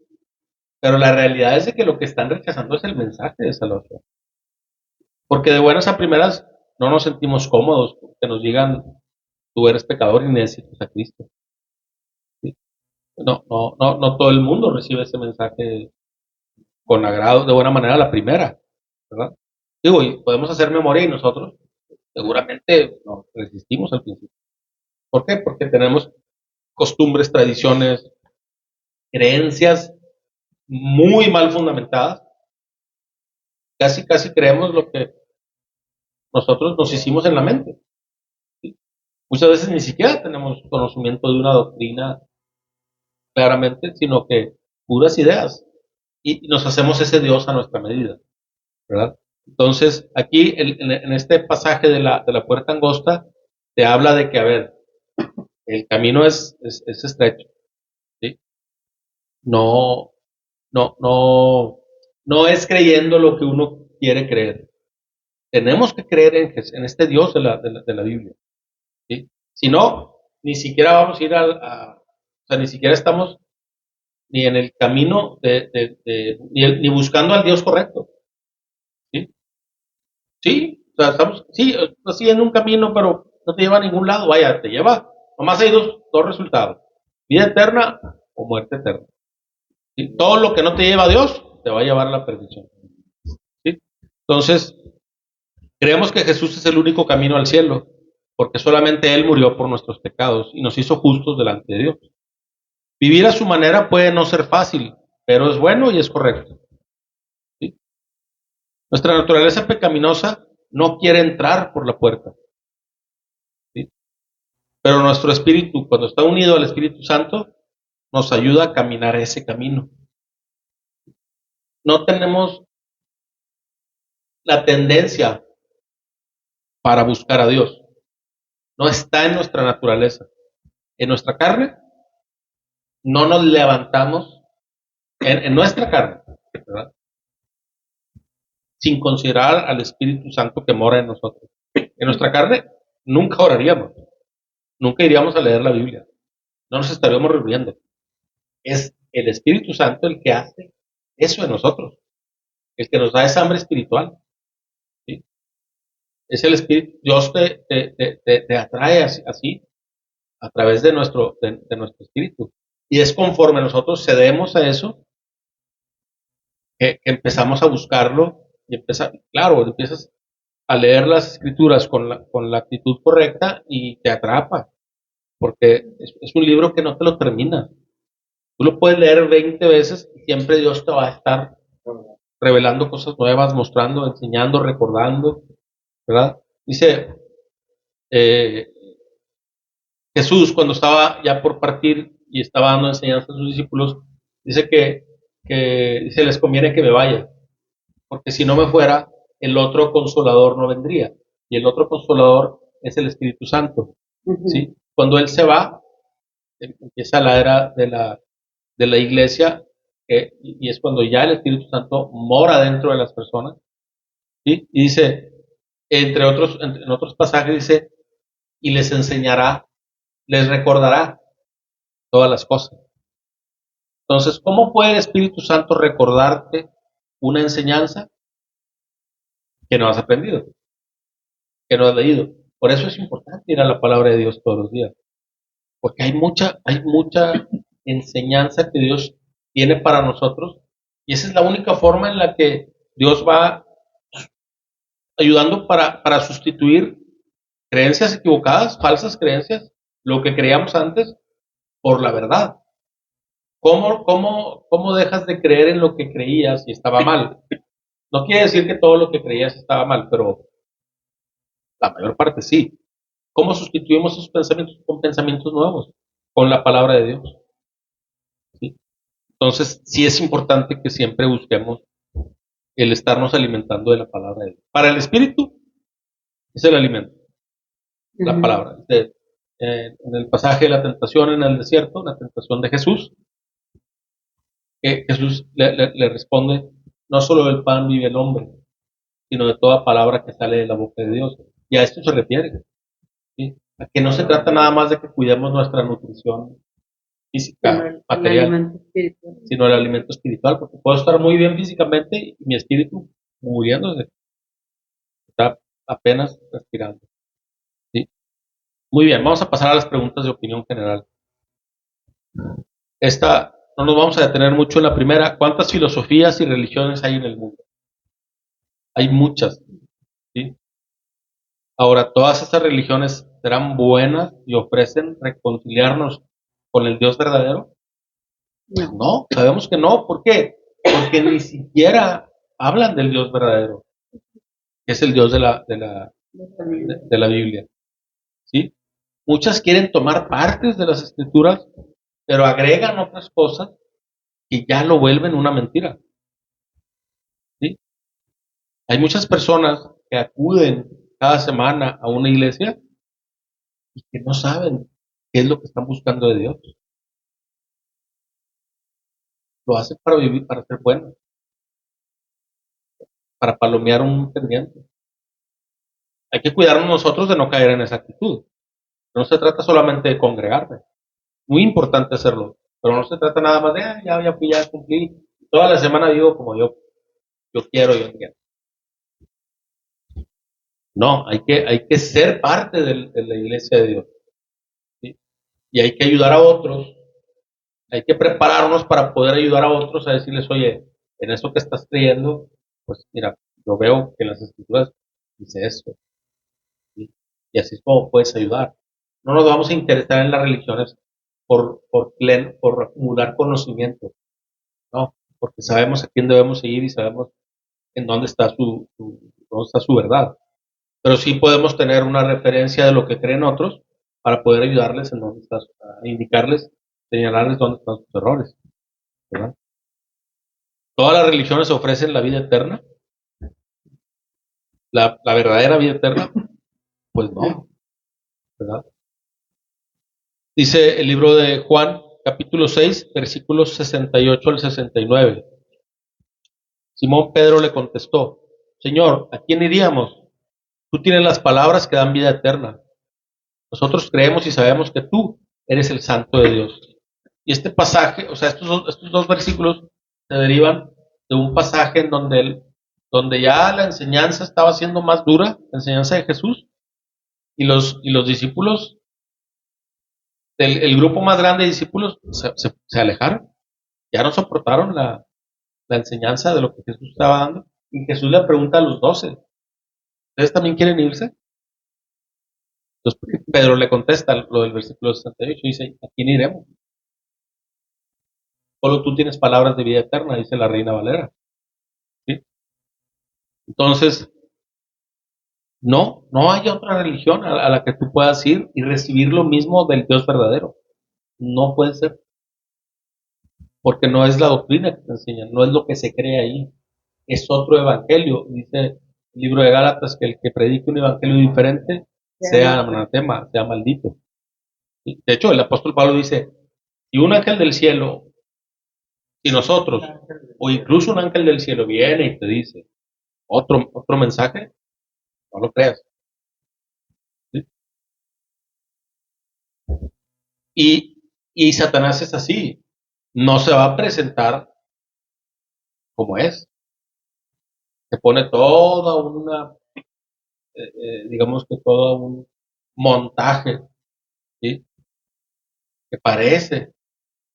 pero la realidad es de que lo que están rechazando es el mensaje de salvación. Porque de buenas a primeras no nos sentimos cómodos que nos digan, tú eres pecador y necesitas a Cristo. ¿Sí? No, no, no, no todo el mundo recibe ese mensaje con agrado, de buena manera, la primera, ¿verdad? Digo, y podemos hacer memoria y nosotros seguramente nos resistimos al principio. ¿Por qué? Porque tenemos costumbres, tradiciones, creencias muy mal fundamentadas. Casi, casi creemos lo que nosotros nos hicimos en la mente. ¿Sí? Muchas veces ni siquiera tenemos conocimiento de una doctrina claramente, sino que puras ideas. Y nos hacemos ese Dios a nuestra medida, ¿verdad? Entonces, aquí en este pasaje de la puerta angosta, te habla de que, a ver, el camino es estrecho, ¿sí? No, no, no, no es creyendo lo que uno quiere creer. Tenemos que creer en este Dios de la Biblia, ¿sí? Si no, ni siquiera vamos a ir o sea, ni siquiera estamos ni en el camino ni buscando al Dios correcto, ¿sí? Sí, o sea, estamos, sí, así en un camino, pero no te lleva a ningún lado, vaya, te lleva, nomás hay dos resultados, vida eterna o muerte eterna. ¿Sí? Todo lo que no te lleva a Dios te va a llevar a la perdición. ¿Sí? Entonces, creemos que Jesús es el único camino al cielo, porque solamente Él murió por nuestros pecados y nos hizo justos delante de Dios. Vivir a su manera puede no ser fácil, pero es bueno y es correcto. ¿Sí? Nuestra naturaleza pecaminosa no quiere entrar por la puerta, ¿sí? Pero nuestro espíritu, cuando está unido al Espíritu Santo, nos ayuda a caminar ese camino. No tenemos la tendencia para buscar a Dios. No está en nuestra naturaleza. En nuestra carne, no nos levantamos en nuestra carne, ¿verdad? Sin considerar al Espíritu Santo que mora en nosotros. En nuestra carne, nunca oraríamos. Nunca iríamos a leer la Biblia. No nos estaríamos reuniendo. Es el Espíritu Santo el que hace eso en nosotros. El que nos da esa hambre espiritual. ¿Sí? Es el Espíritu. Dios te atrae así a través de nuestro espíritu. Y es conforme nosotros cedemos a eso que empezamos a buscarlo y empiezas a leer las escrituras con la actitud correcta y te atrapa, porque es un libro que no te lo termina. Tú lo puedes leer 20 veces y siempre Dios te va a estar revelando cosas nuevas, mostrando, enseñando, recordando, ¿verdad? Dice eh, Jesús cuando estaba ya por partir y estaba dando enseñanza a sus discípulos, dice que dice, les conviene que me vaya, porque si no me fuera, el otro consolador no vendría. y el otro consolador es el Espíritu Santo. Ujú. ¿Sí? Cuando Él se va, empieza la era de la iglesia, y es cuando ya el Espíritu Santo mora dentro de las personas. ¿Sí? Y dice, entre otros, en otros pasajes dice, y les enseñará, les recordará todas las cosas. Entonces, ¿cómo puede el Espíritu Santo recordarte una enseñanza que no has aprendido, que no has leído? Por eso es importante ir a la palabra de Dios todos los días, porque hay mucha enseñanza que Dios tiene para nosotros, y esa es la única forma en la que Dios va ayudando para sustituir creencias equivocadas, falsas creencias, lo que creíamos antes, por la verdad. ¿Cómo dejas de creer en lo que creías y estaba mal? No quiere decir que todo lo que creías estaba mal, pero la mayor parte sí. ¿Cómo sustituimos esos pensamientos con pensamientos nuevos? Con la palabra de Dios. ¿Sí? Entonces, sí es importante que siempre busquemos el estarnos alimentando de la palabra de Dios. Para el espíritu es el alimento, la Ujú. palabra. En el pasaje de la tentación en el desierto, la tentación de Jesús, Jesús le responde, no solo del pan vive el hombre, sino de toda palabra que sale de la boca de Dios. Y a esto se refiere, ¿sí? A que no se trata nada más de que cuidemos nuestra nutrición Sino física, el material, alimento espiritual. sino el alimento espiritual, porque puedo estar muy bien físicamente y mi espíritu muriéndose, está apenas respirando. ¿Sí? Muy bien, vamos a pasar a las preguntas de opinión general. Esta, no nos vamos a detener mucho en la primera. ¿Cuántas filosofías y religiones hay en el mundo? Hay muchas, ¿sí? Ahora, todas estas religiones serán buenas y ofrecen reconciliarnos con el Dios verdadero. Pues No. no, sabemos que no. ¿Por qué? Porque ni siquiera hablan del Dios verdadero, que es el Dios de la Biblia. ¿Sí? Muchas quieren tomar partes de las escrituras, pero agregan otras cosas que ya lo vuelven una mentira. ¿Sí? Hay muchas personas que acuden cada semana a una iglesia y que no saben qué es lo que están buscando de Dios. Lo hacen para vivir, para ser buenos, para palomear un pendiente. Hay que cuidarnos nosotros de no caer en esa actitud. No se trata solamente de congregarme. Muy importante hacerlo, pero no se trata nada más de, ya fui, ya cumplí. Toda la semana vivo como yo quiero, yo quiero. No, hay que ser parte de la iglesia de Dios. ¿Sí? Y hay que ayudar a otros. Hay que prepararnos para poder ayudar a otros a decirles, oye, en eso que estás creyendo, pues mira, yo veo que en las escrituras dice esto. ¿Sí? Y así es como puedes ayudar. No nos vamos a interesar en las religiones por acumular conocimiento, no, porque sabemos a quién debemos seguir y sabemos en dónde está dónde está su verdad. Pero sí podemos tener una referencia de lo que creen otros para poder ayudarles en dónde está, indicarles, señalarles dónde están sus errores, ¿verdad? Todas las religiones ofrecen la vida eterna, la verdadera vida eterna, pues no, ¿verdad? Dice el libro de Juan, capítulo 6, versículos 68 al 69. Simón Pedro le contestó, Señor, ¿a quién iríamos? Tú tienes las palabras que dan vida eterna. Nosotros creemos y sabemos que tú eres el Santo de Dios. Y este pasaje, o sea, estos dos versículos se derivan de un pasaje en donde ya la enseñanza estaba siendo más dura, la enseñanza de Jesús, y los discípulos, el grupo más grande de discípulos se alejaron, ya no soportaron la enseñanza de lo que Jesús estaba dando. Y Jesús le pregunta a los 12, ¿ustedes también quieren irse? Entonces Pedro le contesta lo del versículo 68 y dice, ¿a quién iremos? Solo tú tienes palabras de vida eterna, dice la Reina Valera. ¿Sí? Entonces, no hay otra religión a la que tú puedas ir y recibir lo mismo del Dios verdadero. No puede ser, porque no es la doctrina que te enseñan, no es lo que se cree ahí, es otro evangelio. Dice el libro de Gálatas, que el que predique un evangelio diferente sea anatema, sea maldito. ¿Sí? De hecho, el apóstol Pablo dice, si un ángel del cielo, si nosotros, o incluso un ángel del cielo viene y te dice otro mensaje, no lo creas. ¿Sí? Y Satanás es así, no se va a presentar como es. Se pone toda una, digamos que todo un montaje, ¿sí? Que parece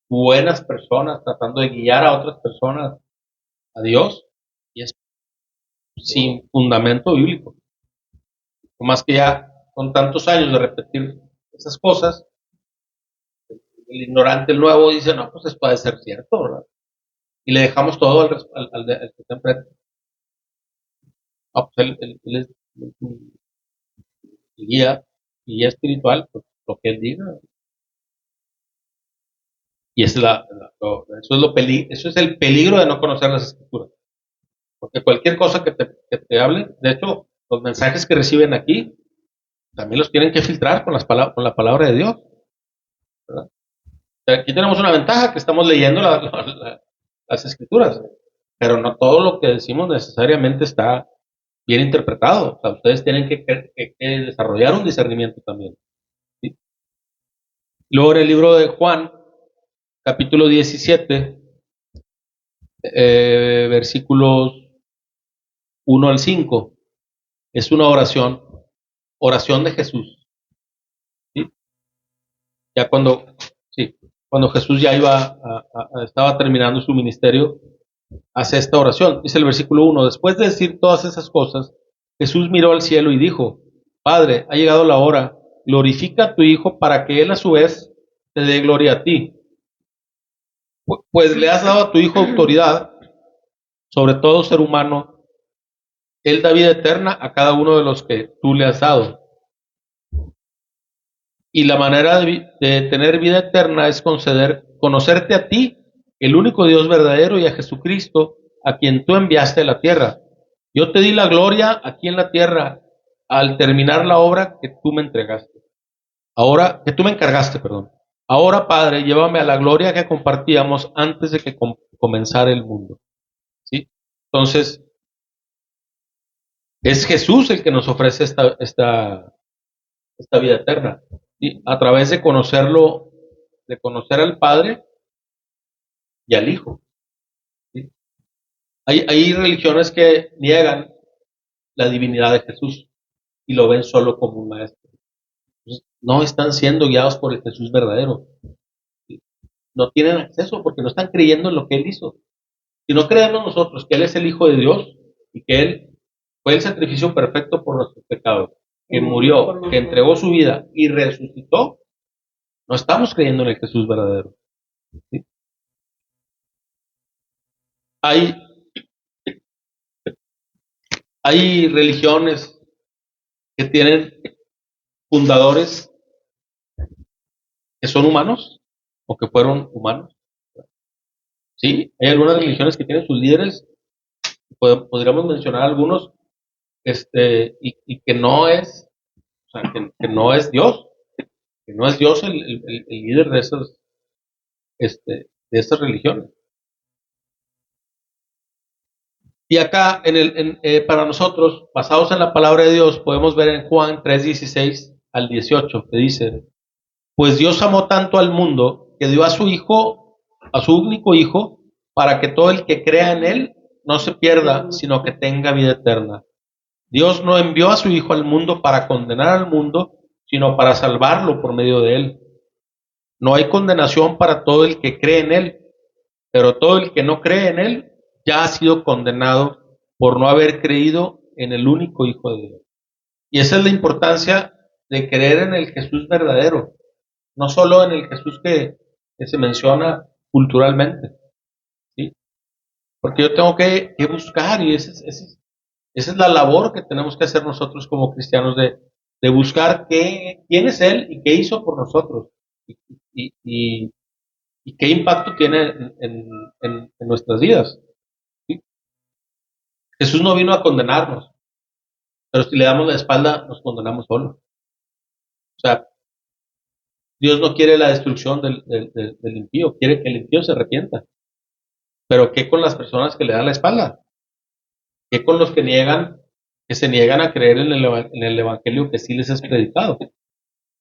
buenas personas tratando de guiar a otras personas a Dios, y es sin fundamento bíblico. Más que ya con tantos años de repetir esas cosas, el ignorante, el nuevo, dice, no, pues eso puede ser cierto, ¿verdad? Y le dejamos todo al que está enfrente. No, pues él es el guía espiritual, pues lo que él diga. Y esa es eso es el peligro de no conocer las escrituras. Porque cualquier cosa que te hable, de hecho, los mensajes que reciben aquí, también los tienen que filtrar con la palabra de Dios, ¿verdad? Aquí tenemos una ventaja, que estamos leyendo las escrituras, pero no todo lo que decimos necesariamente está bien interpretado. O sea, ustedes tienen que desarrollar un discernimiento también. ¿Sí? Luego en el libro de Juan, capítulo 17, versículos 1 al 5, es una oración de Jesús. ¿Sí? Ya sí, cuando Jesús ya estaba terminando su ministerio, hace esta oración. Dice el versículo 1, después de decir todas esas cosas, Jesús miró al cielo y dijo, Padre, ha llegado la hora, glorifica a tu Hijo para que Él a su vez te dé gloria a ti. Pues le has dado a tu Hijo autoridad sobre todo ser humano. Él da vida eterna a cada uno de los que tú le has dado. Y la manera de tener vida eterna es conocerte a ti, el único Dios verdadero, y a Jesucristo, a quien tú enviaste a la tierra. Yo te di la gloria aquí en la tierra al terminar la obra que tú me entregaste. Ahora, que tú me encargaste, perdón. Ahora, Padre, llévame a la gloria que compartíamos antes de que comenzara el mundo. ¿Sí? Entonces, es Jesús el que nos ofrece esta vida eterna. ¿Sí? A través de conocerlo, de conocer al Padre y al Hijo. ¿Sí? Hay religiones que niegan la divinidad de Jesús y lo ven solo como un maestro. Entonces, no están siendo guiados por el Jesús verdadero. ¿Sí? No tienen acceso porque no están creyendo en lo que Él hizo. Si no creemos nosotros que Él es el Hijo de Dios y que Él fue el sacrificio perfecto por nuestros pecados, que murió, que entregó su vida y resucitó, no estamos creyendo en el Jesús verdadero. ¿Sí? Hay, hay religiones que tienen fundadores que son humanos o que fueron humanos. Sí, hay algunas religiones que tienen sus líderes, podríamos mencionar algunos, y que no es, o sea, que no es Dios, que no es Dios el líder de estas religiones. Y acá, para nosotros, basados en la palabra de Dios, podemos ver en Juan 3:16 al 18, que dice, pues Dios amó tanto al mundo que dio a su Hijo, a su único Hijo, para que todo el que crea en Él no se pierda, sino que tenga vida eterna. Dios no envió a su Hijo al mundo para condenar al mundo, sino para salvarlo por medio de Él. No hay condenación para todo el que cree en Él, pero todo el que no cree en Él ya ha sido condenado por no haber creído en el único Hijo de Dios. Y esa es la importancia de creer en el Jesús verdadero, no solo en el Jesús que se menciona culturalmente, ¿sí? Porque yo tengo que buscar, y esa es la labor que tenemos que hacer nosotros como cristianos, de buscar quién es Él y qué hizo por nosotros, y qué impacto tiene en nuestras vidas. ¿Sí? Jesús no vino a condenarnos, Pero si le damos la espalda, nos condenamos solos. O sea, Dios no quiere la destrucción del impío, quiere que el impío se arrepienta. Pero ¿qué con las personas que le dan la espalda? ¿Qué con los que se niegan a creer en el evangelio que sí les es predicado?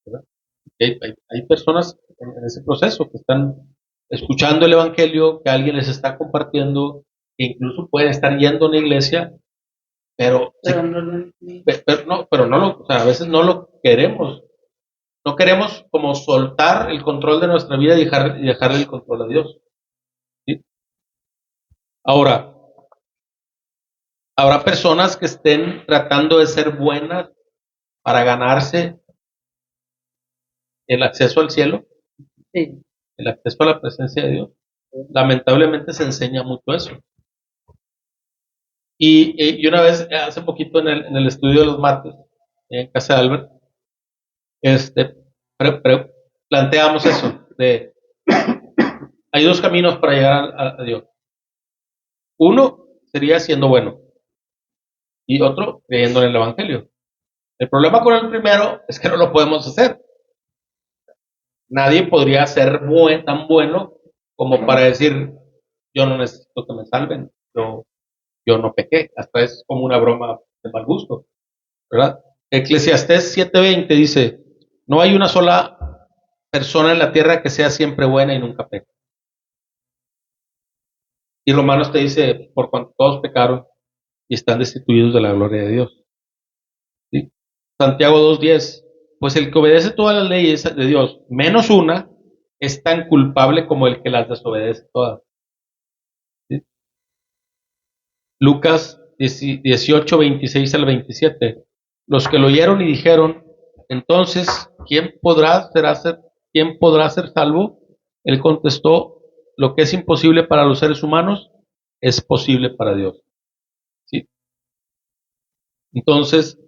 ¿Verdad? Hay personas en ese proceso que están escuchando el evangelio, que alguien les está compartiendo, que incluso pueden estar yendo a una iglesia, pero o sea, a veces no lo queremos. No queremos como soltar el control de nuestra vida y dejarle el control a Dios. ¿Sí? Ahora, habrá personas que estén tratando de ser buenas para ganarse el acceso al cielo, Sí. el acceso a la presencia de Dios. Lamentablemente se enseña mucho eso. Y una vez, hace poquito en el estudio de los martes, en casa de Albert, planteamos eso, de hay dos caminos para llegar a Dios. Uno sería siendo bueno y otro creyendo en el Evangelio. El problema con el primero es que no lo podemos hacer. Nadie podría ser tan bueno como para decir, yo no necesito que me salven, yo no pequé. Hasta es como una broma de mal gusto, ¿verdad? Eclesiastés 7:20 dice, no hay una sola persona en la tierra que sea siempre buena y nunca peque. Y Romanos te dice, por cuanto todos pecaron y están destituidos de la gloria de Dios. ¿Sí? Santiago 2:10, pues el que obedece todas las leyes de Dios, menos una, es tan culpable como el que las desobedece todas. ¿Sí? Lucas 18:26 al 27, los que lo oyeron y dijeron, entonces, ¿quién podrá ser salvo? Él contestó, lo que es imposible para los seres humanos, es posible para Dios. ¿Sí? Entonces,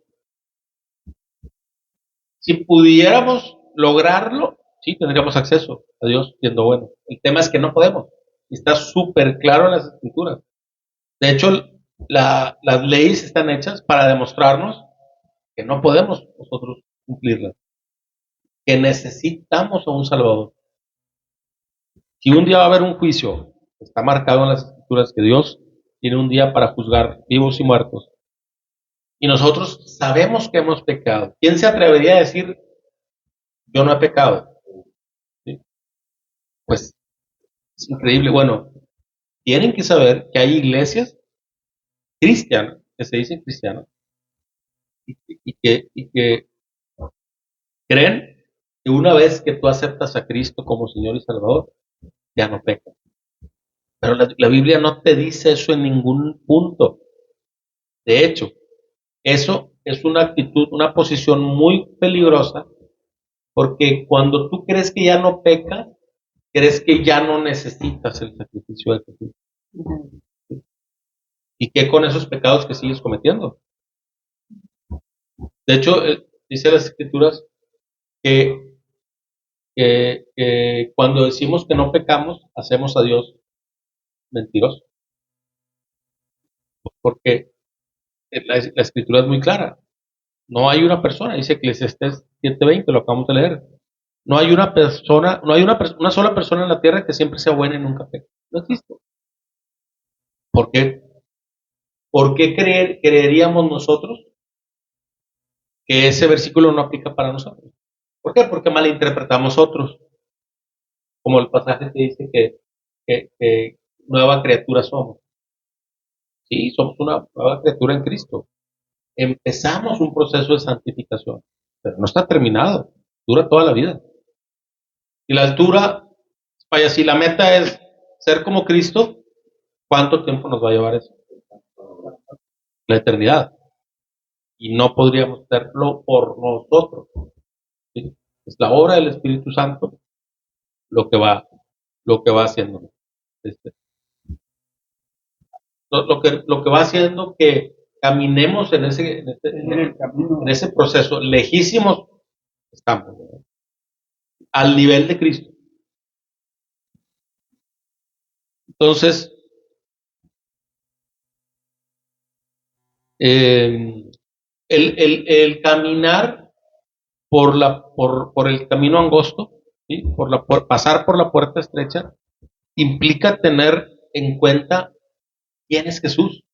si pudiéramos lograrlo, sí, tendríamos acceso a Dios siendo bueno. El tema es que no podemos. Está súper claro en las escrituras. De hecho, las leyes están hechas para demostrarnos que no podemos nosotros cumplirlas, que necesitamos a un Salvador. Si un día va a haber un juicio, está marcado en las escrituras que Dios tiene un día para juzgar vivos y muertos. Y nosotros sabemos que hemos pecado. ¿Quién se atrevería a decir, yo no he pecado? ¿Sí? Pues es increíble. Bueno, tienen que saber que hay iglesias cristianas, que se dicen cristianas, y que creen que una vez que tú aceptas a Cristo como Señor y Salvador, ya no pecas. Pero la Biblia no te dice eso en ningún punto. De hecho, eso es una actitud, una posición muy peligrosa, porque cuando tú crees que ya no pecas, crees que ya no necesitas el sacrificio de Jesús. ¿Y qué con esos pecados que sigues cometiendo? De hecho, dice las escrituras que, que cuando decimos que no pecamos, hacemos a Dios mentiroso. Porque la escritura es muy clara. No hay una persona, dice Eclesiastés 7:20, lo acabamos de leer. No hay una persona, no hay una sola persona en la tierra que siempre sea buena y nunca peque. No existe. ¿Por qué? ¿Por qué creeríamos nosotros que ese versículo no aplica para nosotros? ¿Por qué? Porque malinterpretamos otros. Como el pasaje que dice que nueva criatura somos. Sí, somos una nueva criatura en Cristo. Empezamos un proceso de santificación, pero no está terminado, dura toda la vida. Y la altura, vaya, si la meta es ser como Cristo, ¿cuánto tiempo nos va a llevar eso? La eternidad. Y no podríamos hacerlo por nosotros. ¿Sí? Es la obra del Espíritu Santo lo que va, lo que va haciendo. Este, lo que va haciendo que caminemos en ese proceso, lejísimos estamos, ¿verdad? Al nivel de Cristo. Entonces, el caminar por el camino angosto, ¿sí? Por pasar por la puerta estrecha, implica tener en cuenta quién es Jesús.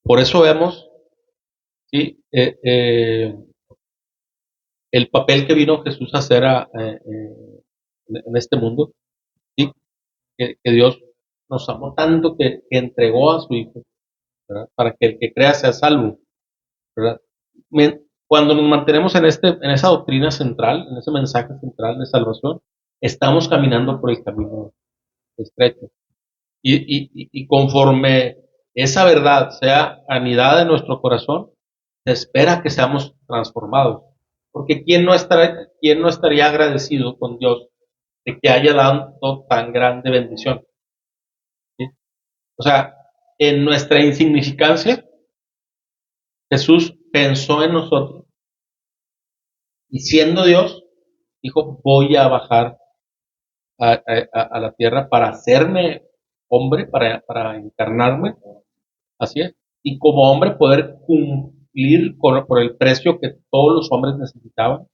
Por eso vemos, ¿sí? El papel que vino Jesús a hacer en este mundo, ¿sí? Que Dios nos amó tanto que entregó a su Hijo, ¿verdad? Para que el que crea sea salvo, ¿verdad? Cuando nos mantenemos en esa doctrina central, en ese mensaje central de salvación, estamos caminando por el camino estrecho. Y conforme esa verdad sea anidada en nuestro corazón, se espera que seamos transformados. Porque quién no estaría agradecido con Dios de que haya dado tan grande bendición? ¿Sí? O sea, en nuestra insignificancia, Jesús pensó en nosotros y siendo Dios, dijo, voy a bajar a la tierra para hacerme hombre, para encarnarme, así es, y como hombre poder cumplir por el precio que todos los hombres necesitaban.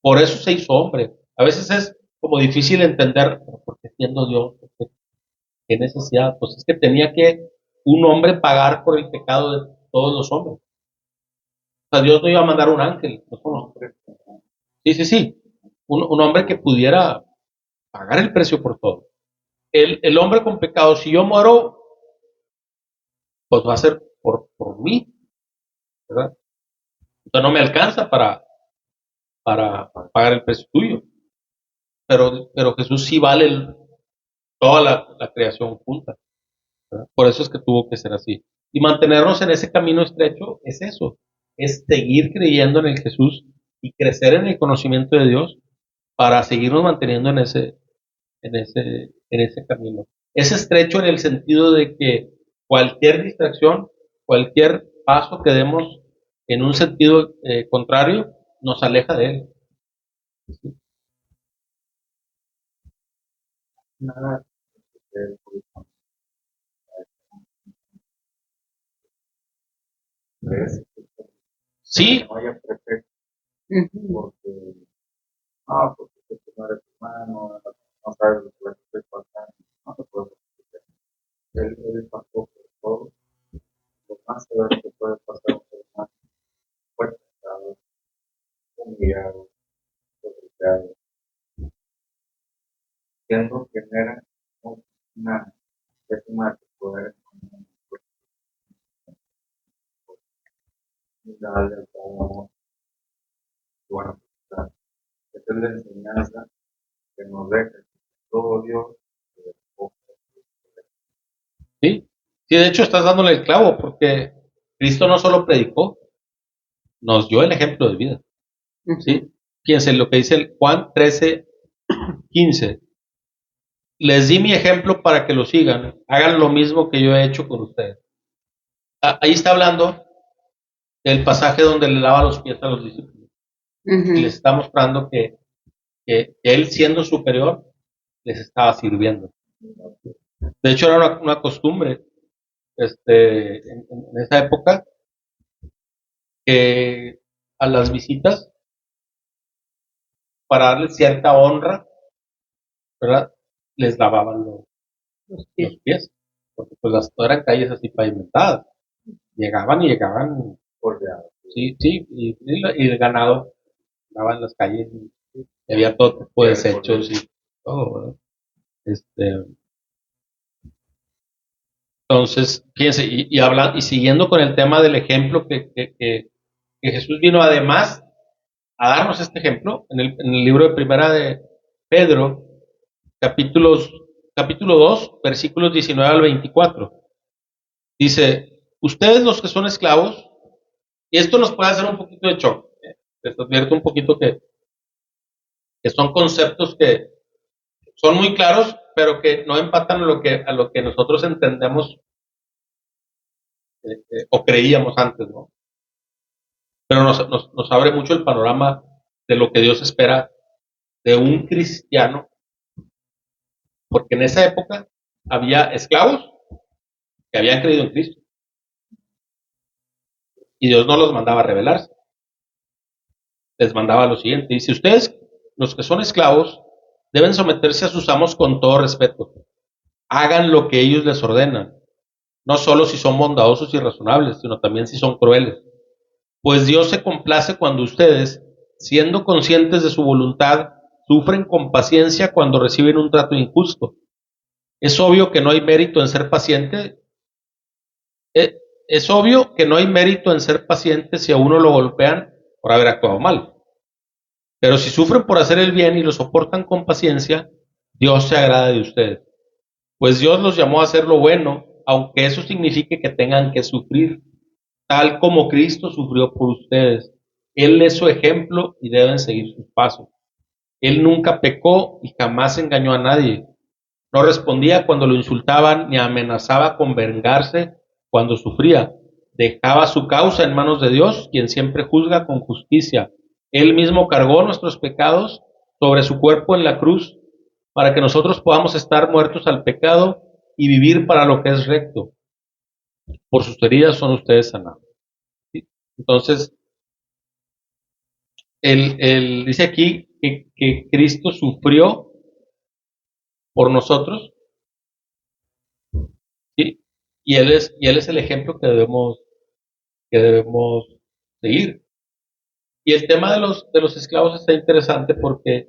Por eso se hizo hombre. A veces es como difícil entender, porque siendo Dios, ¿qué necesidad? Pues es que tenía que un hombre pagar por el pecado de todos los hombres. O sea, Dios no iba a mandar un ángel. Sí, sí, sí. Un hombre que pudiera pagar el precio por todo. El hombre con pecado, si yo muero, pues va a ser por mí, ¿verdad? Entonces no me alcanza para pagar el precio tuyo. Pero Jesús sí vale toda la creación junta, ¿verdad? Por eso es que tuvo que ser así. Y mantenernos en ese camino estrecho es eso, es seguir creyendo en el Jesús y crecer en el conocimiento de Dios para seguirnos manteniendo en ese camino. Es estrecho en el sentido de que cualquier distracción, cualquier paso que demos en un sentido contrario, nos aleja de él. Nada que crees Sí, no haya pretexto Ujú. porque tú no eres humano, no sabes lo que estoy pasando, no te puedo explicar. Él pasó por todo, lo más severo que puede pasar un ser humano, fue tentado, humillado, golpeado, siendo que era una décima de poder darle al amor, bueno, esta es la enseñanza que nos deja que todo Dios sí, sí, de hecho estás dándole el clavo porque Cristo no solo predicó, nos dio el ejemplo de vida. Ujú. ¿Sí? Fíjense lo que dice el Juan 13:15. Les di mi ejemplo para que lo sigan, hagan lo mismo que yo he hecho con ustedes. Ahí está hablando del pasaje donde le lava los pies a los discípulos y les Ujú. está mostrando que él siendo superior les estaba sirviendo. De hecho era una costumbre en esa época que a las visitas, para darles cierta honra, ¿verdad? Les lavaban Los los pies. pies, porque pues las no eran calles así pavimentadas. Llegaban, bordeados. sí, sí, y el ganado andaba en las calles y había todo tipo de desechos y todo, ¿verdad? Este, entonces, fíjense, y siguiendo con el tema del ejemplo que Jesús vino además a darnos este ejemplo en el libro de Primera de Pedro, capítulo 2 versículos 19 al 24. Dice, ustedes los que son esclavos, y esto nos puede hacer un poquito de shock, les advierto un poquito que son conceptos que son muy claros, pero que no empatan a lo que nosotros entendemos o creíamos antes, ¿no? Pero nos abre mucho el panorama de lo que Dios espera de un cristiano, porque en esa época había esclavos que habían creído en Cristo Y Dios no los mandaba a rebelarse. Les mandaba lo siguiente. Dice, ustedes, los que son esclavos, deben someterse a sus amos con todo respeto. Hagan lo que ellos les ordenan. No solo si son bondadosos y razonables, sino también si son crueles. Pues Dios se complace cuando ustedes, siendo conscientes de su voluntad, sufren con paciencia cuando reciben un trato injusto. Es obvio que no hay mérito en ser paciente. Es obvio que no hay mérito en ser paciente si a uno lo golpean por haber actuado mal. Pero si sufren por hacer el bien y lo soportan con paciencia, Dios se agrada de ustedes. Pues Dios los llamó a hacer lo bueno, aunque eso signifique que tengan que sufrir, tal como Cristo sufrió por ustedes. Él es su ejemplo y deben seguir sus pasos. Él nunca pecó y jamás engañó a nadie. No respondía cuando lo insultaban ni amenazaba con vengarse cuando sufría. Dejaba su causa en manos de Dios, quien siempre juzga con justicia. Él mismo cargó nuestros pecados sobre su cuerpo en la cruz para que nosotros podamos estar muertos al pecado y vivir para lo que es recto. Por sus heridas son ustedes sanados. ¿Sí? Entonces, él dice aquí que Cristo sufrió por nosotros, ¿sí? Y él es el ejemplo que debemos seguir. Y el tema de los esclavos está interesante porque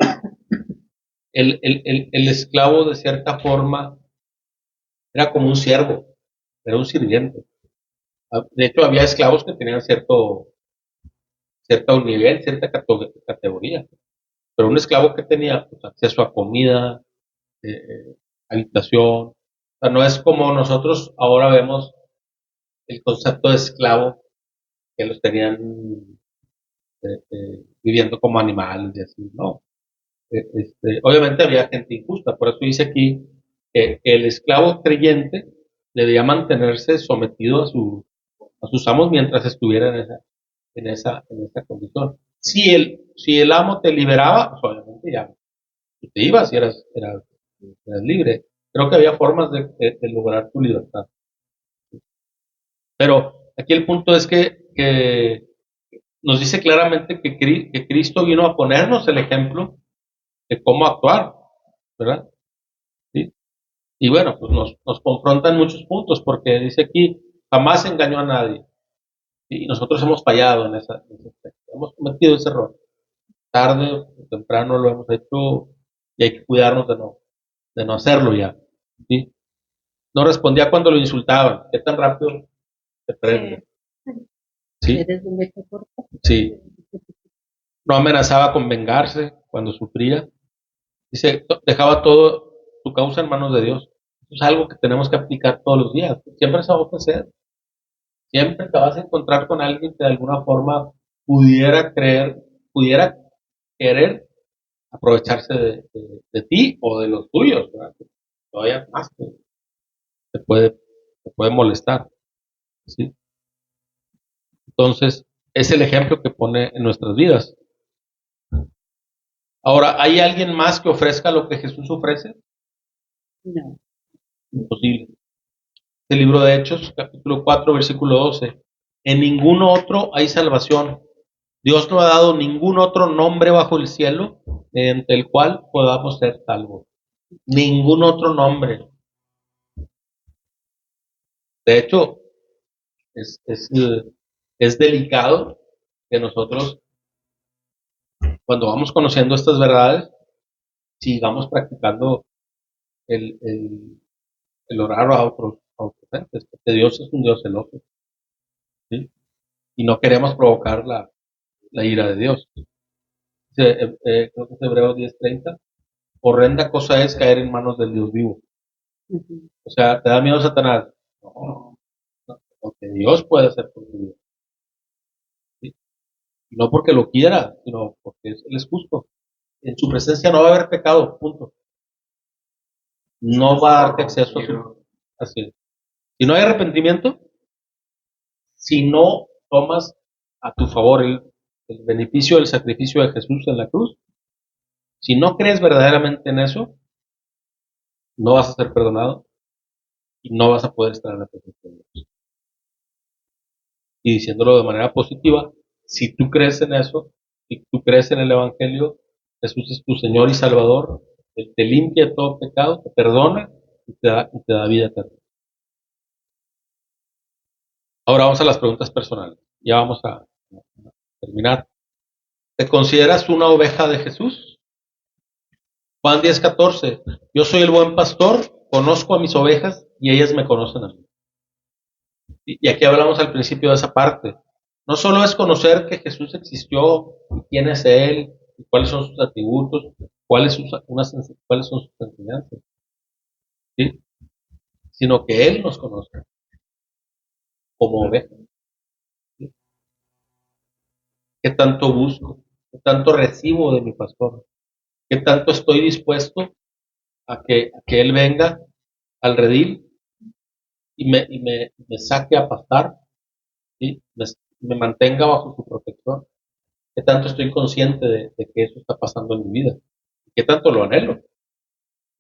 el esclavo de cierta forma era como un siervo, era un sirviente. De hecho, había esclavos que tenían cierto nivel, cierta categoría, pero un esclavo que tenía pues, acceso a comida, habitación, o sea, no es como nosotros ahora vemos el concepto de esclavo, que los tenían viviendo como animales y así, no. Obviamente había gente injusta, por eso dice aquí que el esclavo creyente debía mantenerse sometido a sus amos mientras estuviera en esa condición. Si el amo te liberaba, pues obviamente ya te ibas y eras libre. Creo que había formas de lograr tu libertad. Pero aquí el punto es que nos dice claramente que Cristo vino a ponernos el ejemplo de cómo actuar, ¿verdad? ¿Sí? Y bueno, pues nos confronta en muchos puntos, porque dice aquí, jamás engañó a nadie. ¿Sí? Y nosotros hemos fallado en ese aspecto. Hemos cometido ese error. Tarde o temprano lo hemos hecho y hay que cuidarnos de no hacerlo ya. ¿Sí? No respondía cuando lo insultaban. ¿Qué tan rápido se prende? ¿Sí? ¿Eres un leche corta? Sí. No amenazaba con vengarse cuando sufría. Dice, dejaba todo su causa en manos de Dios. Es algo que tenemos que aplicar todos los días. Siempre se va a ofrecer. Siempre te vas a encontrar con alguien que de alguna forma pudiera querer aprovecharse de ti o de los tuyos, ¿verdad? Todavía más te puede, te puede molestar. ¿Sí? Entonces, es el ejemplo que pone en nuestras vidas. Ahora, ¿hay alguien más que ofrezca lo que Jesús ofrece? No. Imposible. El libro de Hechos, capítulo 4, versículo 12. En ningún otro hay salvación. Dios no ha dado ningún otro nombre bajo el cielo mediante el cual podamos ser salvos. Ningún otro nombre. De hecho, es, es, es delicado que nosotros, cuando vamos conociendo estas verdades, sigamos practicando el orar a otros entes, porque Dios es un Dios celoso, ¿sí? Y no queremos provocar la ira de Dios. Creo que es Hebreos 10:30. Horrenda cosa es caer en manos del Dios vivo. Ujú. O sea, ¿te da miedo Satanás? No, no, lo que Dios puede hacer por tu vida. ¿Sí? Y no porque lo quiera, sino porque Él es justo. En su presencia no va a haber pecado, punto. No va a darte acceso a su... Así es. Si no hay arrepentimiento, si no tomas a tu favor el beneficio del sacrificio de Jesús en la cruz, si no crees verdaderamente en eso, no vas a ser perdonado y no vas a poder estar en la presencia de Dios. y diciéndolo de manera positiva. Si tú crees en eso, si tú crees en el Evangelio, Jesús es tu Señor y Salvador, Él te limpia de todo pecado, te perdona y te da vida eterna. Ahora vamos a las preguntas personales. Ya vamos a terminar. ¿Te consideras una oveja de Jesús? Juan 10:14. Yo soy el buen pastor, conozco a mis ovejas y ellas me conocen a mí. Y aquí hablamos al principio de esa parte. No solo es conocer que Jesús existió y quién es Él, y cuáles son sus atributos, cuáles son sus enseñanzas, ¿sí? Sino que Él nos conoce como ovejas. ¿Sí? ¿Qué tanto busco? ¿Qué tanto recibo de mi pastor? ¿Qué tanto estoy dispuesto a que Él venga al redil y me saque a pastar? ¿Sí? Me mantenga bajo su protección. ¿Qué tanto estoy consciente de que eso está pasando en mi vida? ¿Qué tanto lo anhelo?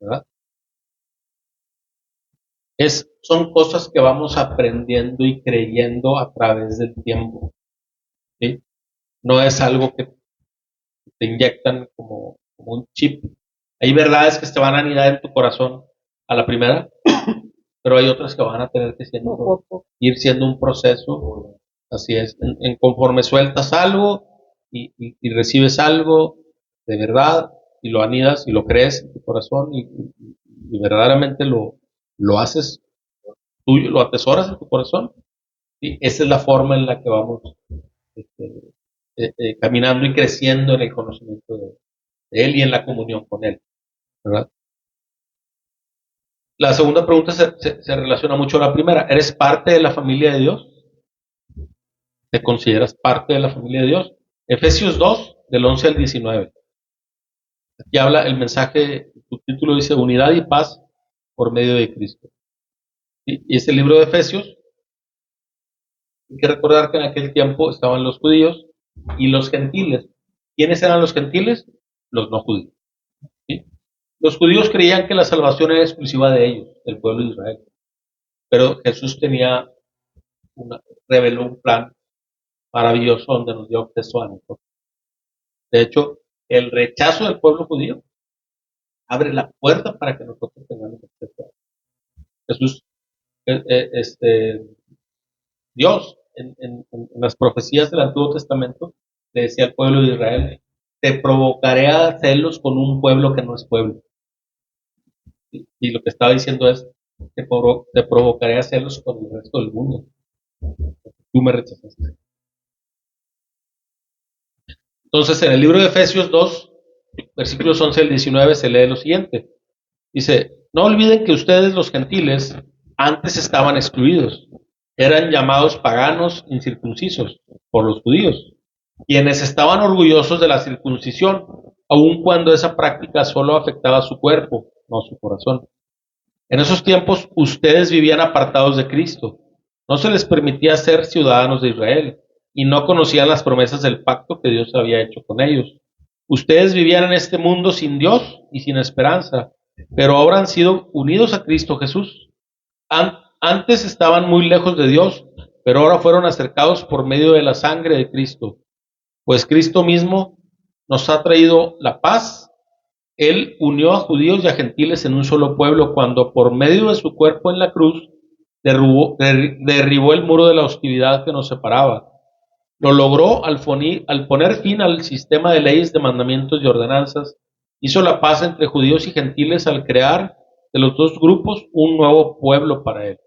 ¿Verdad? Son cosas que vamos aprendiendo y creyendo a través del tiempo. ¿Sí? No es algo que te inyectan como un chip. Hay verdades que se van a anidar en tu corazón a la primera, pero hay otras que van a tener que ir siendo un proceso. Así es. Conforme sueltas algo y recibes algo de verdad y lo anidas y lo crees en tu corazón y verdaderamente lo haces tuyo, lo atesoras en tu corazón. ¿Sí? Esa es la forma en la que vamos este, caminando y creciendo en el conocimiento de Él y en la comunión con Él, ¿verdad? La segunda pregunta se relaciona mucho a la primera. ¿Eres parte de la familia de Dios? ¿Te consideras parte de la familia de Dios? Efesios 2, del 11 al 19. Aquí habla el mensaje, su título dice unidad y paz por medio de Cristo. Y ese libro de Efesios, hay que recordar que en aquel tiempo estaban los judíos y los gentiles. ¿Quiénes eran los gentiles? Los no judíos. ¿Sí? Los judíos creían que la salvación era exclusiva de ellos, del pueblo de Israel. Pero Jesús reveló un plan maravilloso donde nos dio acceso a nosotros. De hecho, el rechazo del pueblo judío abre la puerta para que nosotros tengamos acceso a él. Jesús, Dios, en las profecías del Antiguo Testamento, le decía al pueblo de Israel, te provocaré a celos con un pueblo que no es pueblo. Y lo que estaba diciendo es, te provocaré a celos con el resto del mundo. Tú me rechazaste. Entonces, en el libro de Efesios 2, versículos 11 al 19, se lee lo siguiente. Dice, no olviden que ustedes los gentiles antes estaban excluidos. Eran llamados paganos incircuncisos por los judíos, quienes estaban orgullosos de la circuncisión, aun cuando esa práctica solo afectaba su cuerpo, no su corazón. En esos tiempos ustedes vivían apartados de Cristo. No se les permitía ser ciudadanos de Israel y no conocían las promesas del pacto que Dios había hecho con ellos. Ustedes vivían en este mundo sin Dios y sin esperanza, pero ahora han sido unidos a Cristo Jesús. Antes estaban muy lejos de Dios, pero ahora fueron acercados por medio de la sangre de Cristo, pues Cristo mismo nos ha traído la paz. Él unió a judíos y a gentiles en un solo pueblo cuando por medio de su cuerpo en la cruz derribó el muro de la hostilidad que nos separaba. Lo logró al poner fin al sistema de leyes, de mandamientos y ordenanzas. Hizo la paz entre judíos y gentiles al crear de los dos grupos un nuevo pueblo para él.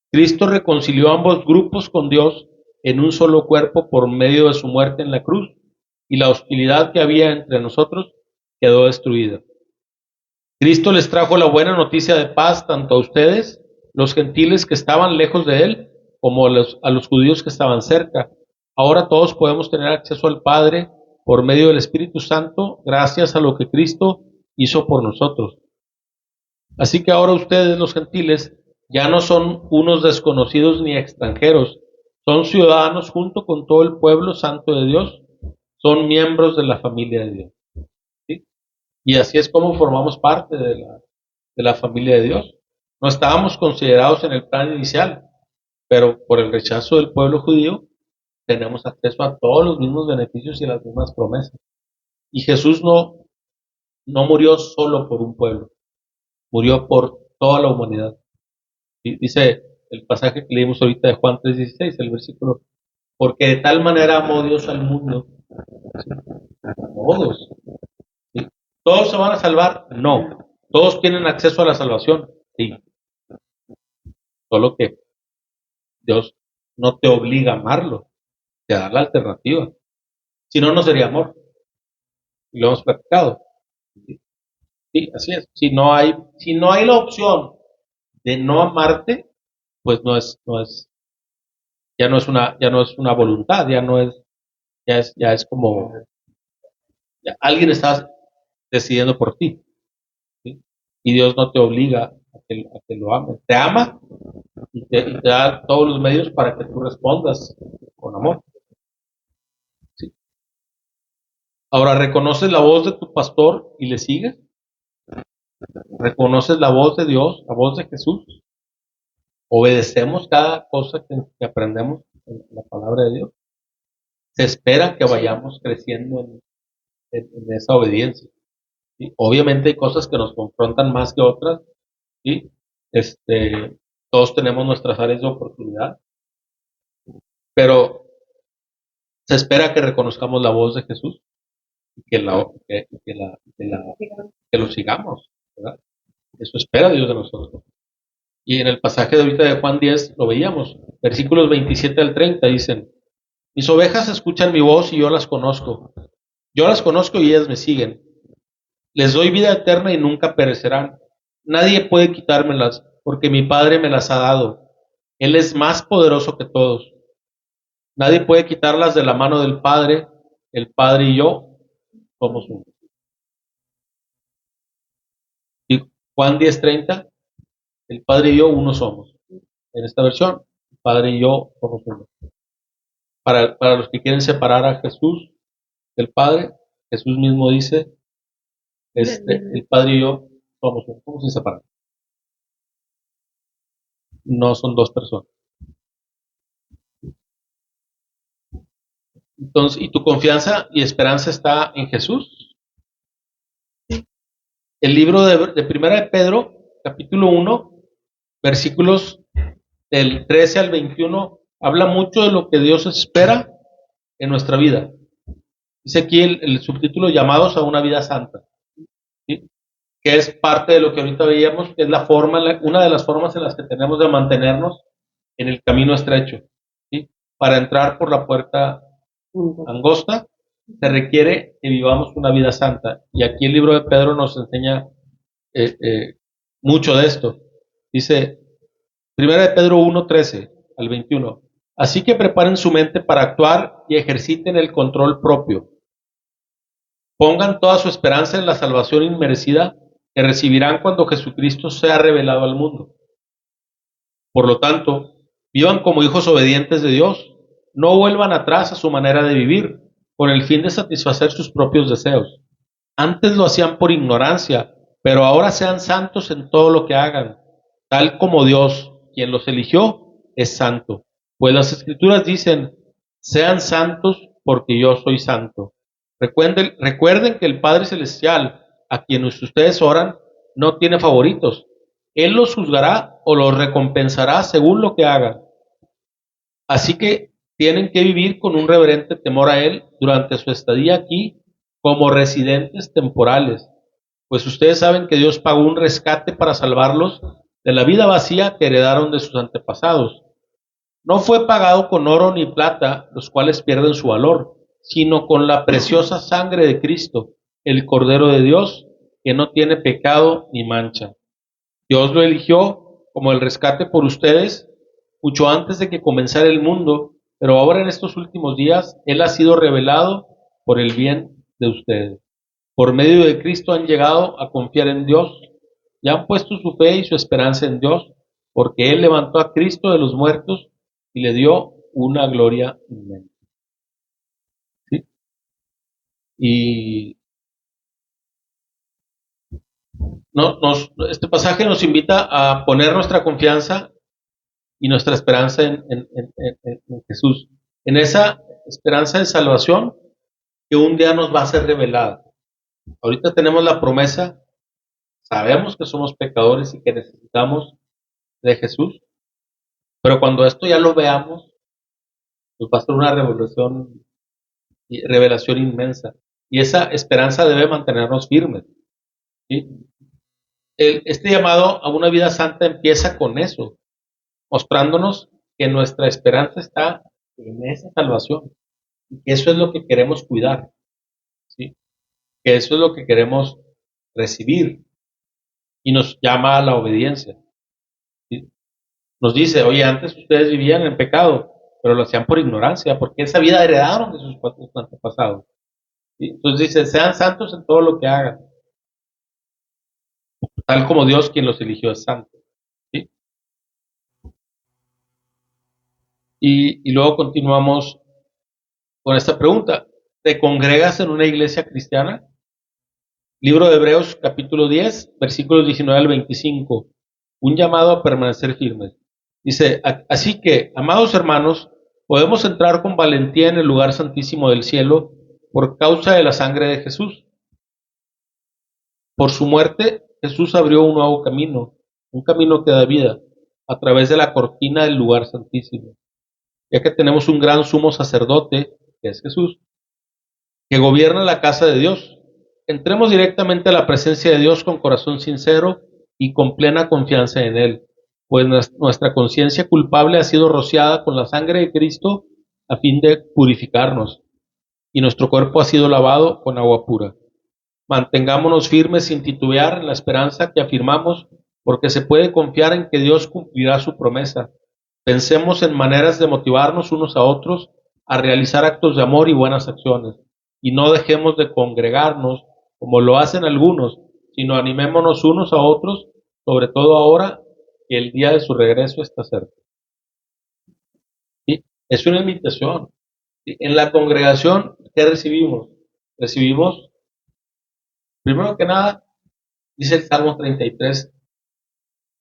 Cristo reconcilió ambos grupos con Dios en un solo cuerpo por medio de su muerte en la cruz, y la hostilidad que había entre nosotros quedó destruida. Cristo les trajo la buena noticia de paz tanto a ustedes, los gentiles que estaban lejos de Él, como a los judíos que estaban cerca. Ahora todos podemos tener acceso al Padre por medio del Espíritu Santo, gracias a lo que Cristo hizo por nosotros. Así que ahora ustedes, los gentiles, ya no son unos desconocidos ni extranjeros, son ciudadanos junto con todo el pueblo santo de Dios, son miembros de la familia de Dios. ¿Sí? Y así es como formamos parte de la familia de Dios. No estábamos considerados en el plan inicial, pero por el rechazo del pueblo judío tenemos acceso a todos los mismos beneficios y las mismas promesas. Y Jesús no murió solo por un pueblo, murió por toda la humanidad. Y dice el pasaje que leímos ahorita de Juan 3:16, el versículo, porque de tal manera amó Dios al mundo, ¿sí? Todos, ¿sí? ¿Todos se van a salvar? No. ¿Todos tienen acceso a la salvación? Sí. Solo que Dios no te obliga a amarlo, te da la alternativa. Si no, no sería amor. Y lo hemos platicado. Sí, sí, así es. Si no hay la opción de no amarte, pues ya no es una voluntad, ya es como, ya alguien está decidiendo por ti, ¿sí? Y Dios no te obliga a que lo ames. Te ama y te da todos los medios para que tú respondas con amor, ¿sí? Ahora, ¿reconoces la voz de tu pastor y le sigues? ¿Reconoces la voz de Dios, la voz de Jesús? ¿Obedecemos cada cosa que aprendemos en la palabra de Dios? Se espera que vayamos creciendo en esa obediencia, ¿sí? Obviamente hay cosas que nos confrontan más que otras, ¿sí? Todos tenemos nuestras áreas de oportunidad, pero se espera que reconozcamos la voz de Jesús y que lo sigamos, ¿verdad? Eso espera Dios de nosotros. Y en el pasaje de ahorita de Juan 10 lo veíamos, versículos 27 al 30 dicen, mis ovejas escuchan mi voz y yo las conozco. Yo las conozco y ellas me siguen. Les doy vida eterna y nunca perecerán. Nadie puede quitármelas, porque mi Padre me las ha dado. Él es más poderoso que todos. Nadie puede quitarlas de la mano del Padre. El Padre y yo somos uno. Y Juan 10:30, el Padre y yo uno somos. En esta versión, el Padre y yo somos uno. Para los que quieren separar a Jesús del Padre, Jesús mismo dice, el Padre y yo somos uno. ¿Cómo se separan? No son dos personas. Entonces, ¿y tu confianza y esperanza está en Jesús? El libro de Primera de Pedro, capítulo 1, versículos del 13 al 21, habla mucho de lo que Dios espera en nuestra vida. Dice aquí el subtítulo, llamados a una vida santa, ¿sí? Que es parte de lo que ahorita veíamos, que es una de las formas en las que tenemos de mantenernos en el camino estrecho, ¿sí? Para entrar por la puerta angosta, se requiere que vivamos una vida santa. Y aquí el libro de Pedro nos enseña mucho de esto. Dice, Primera de Pedro 1:13 al 21. Así que preparen su mente para actuar y ejerciten el control propio. Pongan toda su esperanza en la salvación inmerecida que recibirán cuando Jesucristo sea revelado al mundo. Por lo tanto, vivan como hijos obedientes de Dios. No vuelvan atrás a su manera de vivir, con el fin de satisfacer sus propios deseos. Antes lo hacían por ignorancia, pero ahora sean santos en todo lo que hagan, tal como Dios, quien los eligió, es santo. Pues las Escrituras dicen, sean santos porque yo soy santo. Recuerden que el Padre Celestial, a quien ustedes oran, no tiene favoritos. Él los juzgará o los recompensará según lo que hagan. Así que tienen que vivir con un reverente temor a Él durante su estadía aquí como residentes temporales, pues ustedes saben que Dios pagó un rescate para salvarlos de la vida vacía que heredaron de sus antepasados. No fue pagado con oro ni plata, los cuales pierden su valor, sino con la preciosa sangre de Cristo, el Cordero de Dios, que no tiene pecado ni mancha. Dios lo eligió como el rescate por ustedes mucho antes de que comenzara el mundo, pero ahora en estos últimos días Él ha sido revelado por el bien de ustedes. Por medio de Cristo han llegado a confiar en Dios y han puesto su fe y su esperanza en Dios, porque Él levantó a Cristo de los muertos y le dio una gloria inmensa. ¿Sí? Y este pasaje nos invita a poner nuestra confianza y nuestra esperanza en Jesús. En esa esperanza de salvación que un día nos va a ser revelada. Ahorita tenemos la promesa, sabemos que somos pecadores y que necesitamos de Jesús, pero cuando esto ya lo veamos, nos va a ser una revelación inmensa. Y esa esperanza debe mantenernos firmes. ¿Sí? Este llamado a una vida santa empieza con eso, mostrándonos que nuestra esperanza está en esa salvación. Y que eso es lo que queremos cuidar. ¿Sí? Que eso es lo que queremos recibir. Y nos llama a la obediencia. ¿Sí? Nos dice, oye, antes ustedes vivían en pecado, pero lo hacían por ignorancia, porque esa vida heredaron de sus antepasados. ¿Sí? Entonces dice, sean santos en todo lo que hagan, tal como Dios quien los eligió es santo. ¿Sí? Y luego continuamos con esta pregunta. ¿Te congregas en una iglesia cristiana? Libro de Hebreos, capítulo 10, versículos 19 al 25. Un llamado a permanecer firmes. Dice, así que, amados hermanos, podemos entrar con valentía en el lugar santísimo del cielo por causa de la sangre de Jesús. Por su muerte, Jesús abrió un nuevo camino, un camino que da vida, a través de la cortina del lugar santísimo. Ya que tenemos un gran sumo sacerdote, que es Jesús, que gobierna la casa de Dios. Entremos directamente a la presencia de Dios con corazón sincero y con plena confianza en Él, pues nuestra conciencia culpable ha sido rociada con la sangre de Cristo a fin de purificarnos, y nuestro cuerpo ha sido lavado con agua pura. Mantengámonos firmes sin titubear en la esperanza que afirmamos, porque se puede confiar en que Dios cumplirá su promesa. Pensemos en maneras de motivarnos unos a otros a realizar actos de amor y buenas acciones, y no dejemos de congregarnos como lo hacen algunos, sino animémonos unos a otros, sobre todo ahora que el día de su regreso está cerca. ¿Sí? Es una invitación. ¿Sí? En la congregación, ¿qué recibimos? Recibimos, primero que nada, dice el Salmo 33,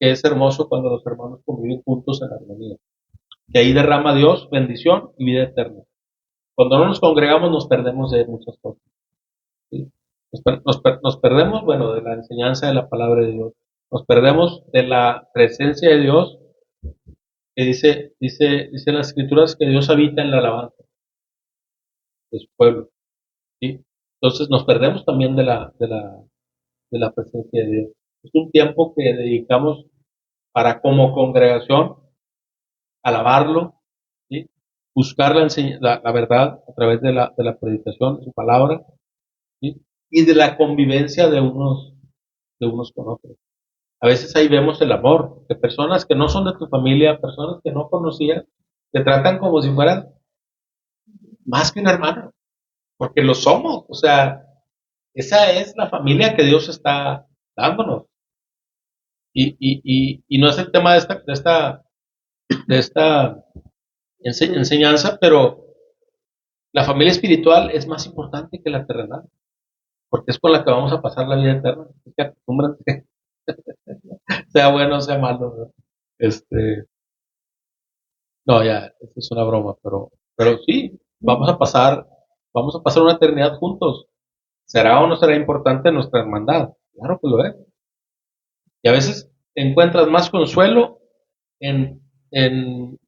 que es hermoso cuando los hermanos conviven juntos en armonía. Que ahí derrama Dios bendición y vida eterna. Cuando no nos congregamos nos perdemos de muchas cosas. ¿Sí? Nos perdemos, bueno, de la enseñanza de la palabra de Dios. Nos perdemos de la presencia de Dios, que dice en las escrituras que Dios habita en la alabanza de su pueblo. ¿Sí? Entonces nos perdemos también de la presencia de Dios. Es un tiempo que dedicamos para como congregación alabarlo, ¿sí? Buscar la verdad a través de la predicación de su palabra, ¿sí? Y de la convivencia de unos con otros. A veces ahí vemos el amor de personas que no son de tu familia, personas que no conocías, te tratan como si fueran más que un hermano, porque lo somos. O sea, esa es la familia que Dios está dándonos. Y no es el tema de esta enseñanza, pero la familia espiritual es más importante que la terrenal, porque es con la que vamos a pasar la vida eterna. Así que acostúmbrate, sea bueno o sea malo, ¿no? No, ya, esto es una broma, pero sí, vamos a pasar una eternidad juntos. ¿Será o no será importante nuestra hermandad? Claro que lo es. Y a veces encuentras más consuelo en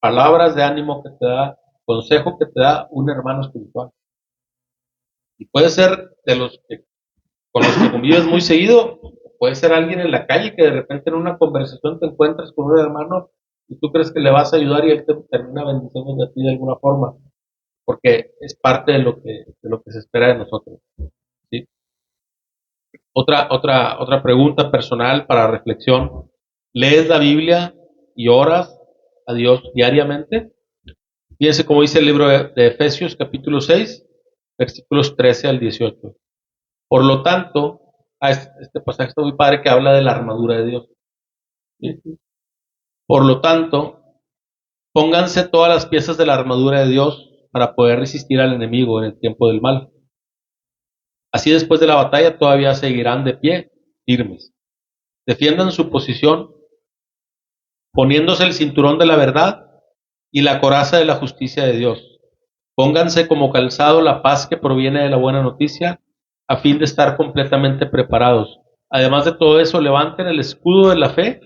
palabras de ánimo que te da, consejo que te da un hermano espiritual. Y puede ser con los que convives muy seguido, puede ser alguien en la calle que de repente en una conversación te encuentras con un hermano y tú crees que le vas a ayudar y él te termina bendiciendo de ti de alguna forma, porque es parte de lo que se espera de nosotros. ¿Sí? Otra pregunta personal para reflexión. ¿Lees la Biblia y oras a Dios diariamente? Fíjense cómo dice el libro de Efesios capítulo 6, versículos 13 al 18. Por lo tanto, este pasaje está muy padre que habla de la armadura de Dios. ¿Sí? Por lo tanto, pónganse todas las piezas de la armadura de Dios para poder resistir al enemigo en el tiempo del mal. Así después de la batalla todavía seguirán de pie, firmes. Defiendan su posición poniéndose el cinturón de la verdad y la coraza de la justicia de Dios. Pónganse como calzado la paz que proviene de la buena noticia, a fin de estar completamente preparados. Además de todo eso, levanten el escudo de la fe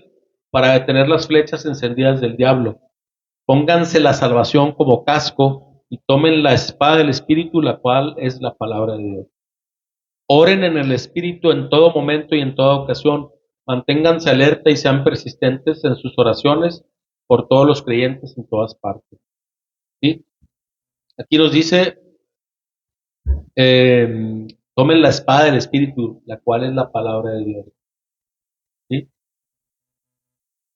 para detener las flechas encendidas del diablo. Pónganse la salvación como casco y tomen la espada del Espíritu, la cual es la palabra de Dios. Oren en el Espíritu en todo momento y en toda ocasión. Manténganse alerta y sean persistentes en sus oraciones por todos los creyentes en todas partes. ¿Sí? Aquí nos dice, tomen la espada del Espíritu, la cual es la palabra de Dios. ¿Sí?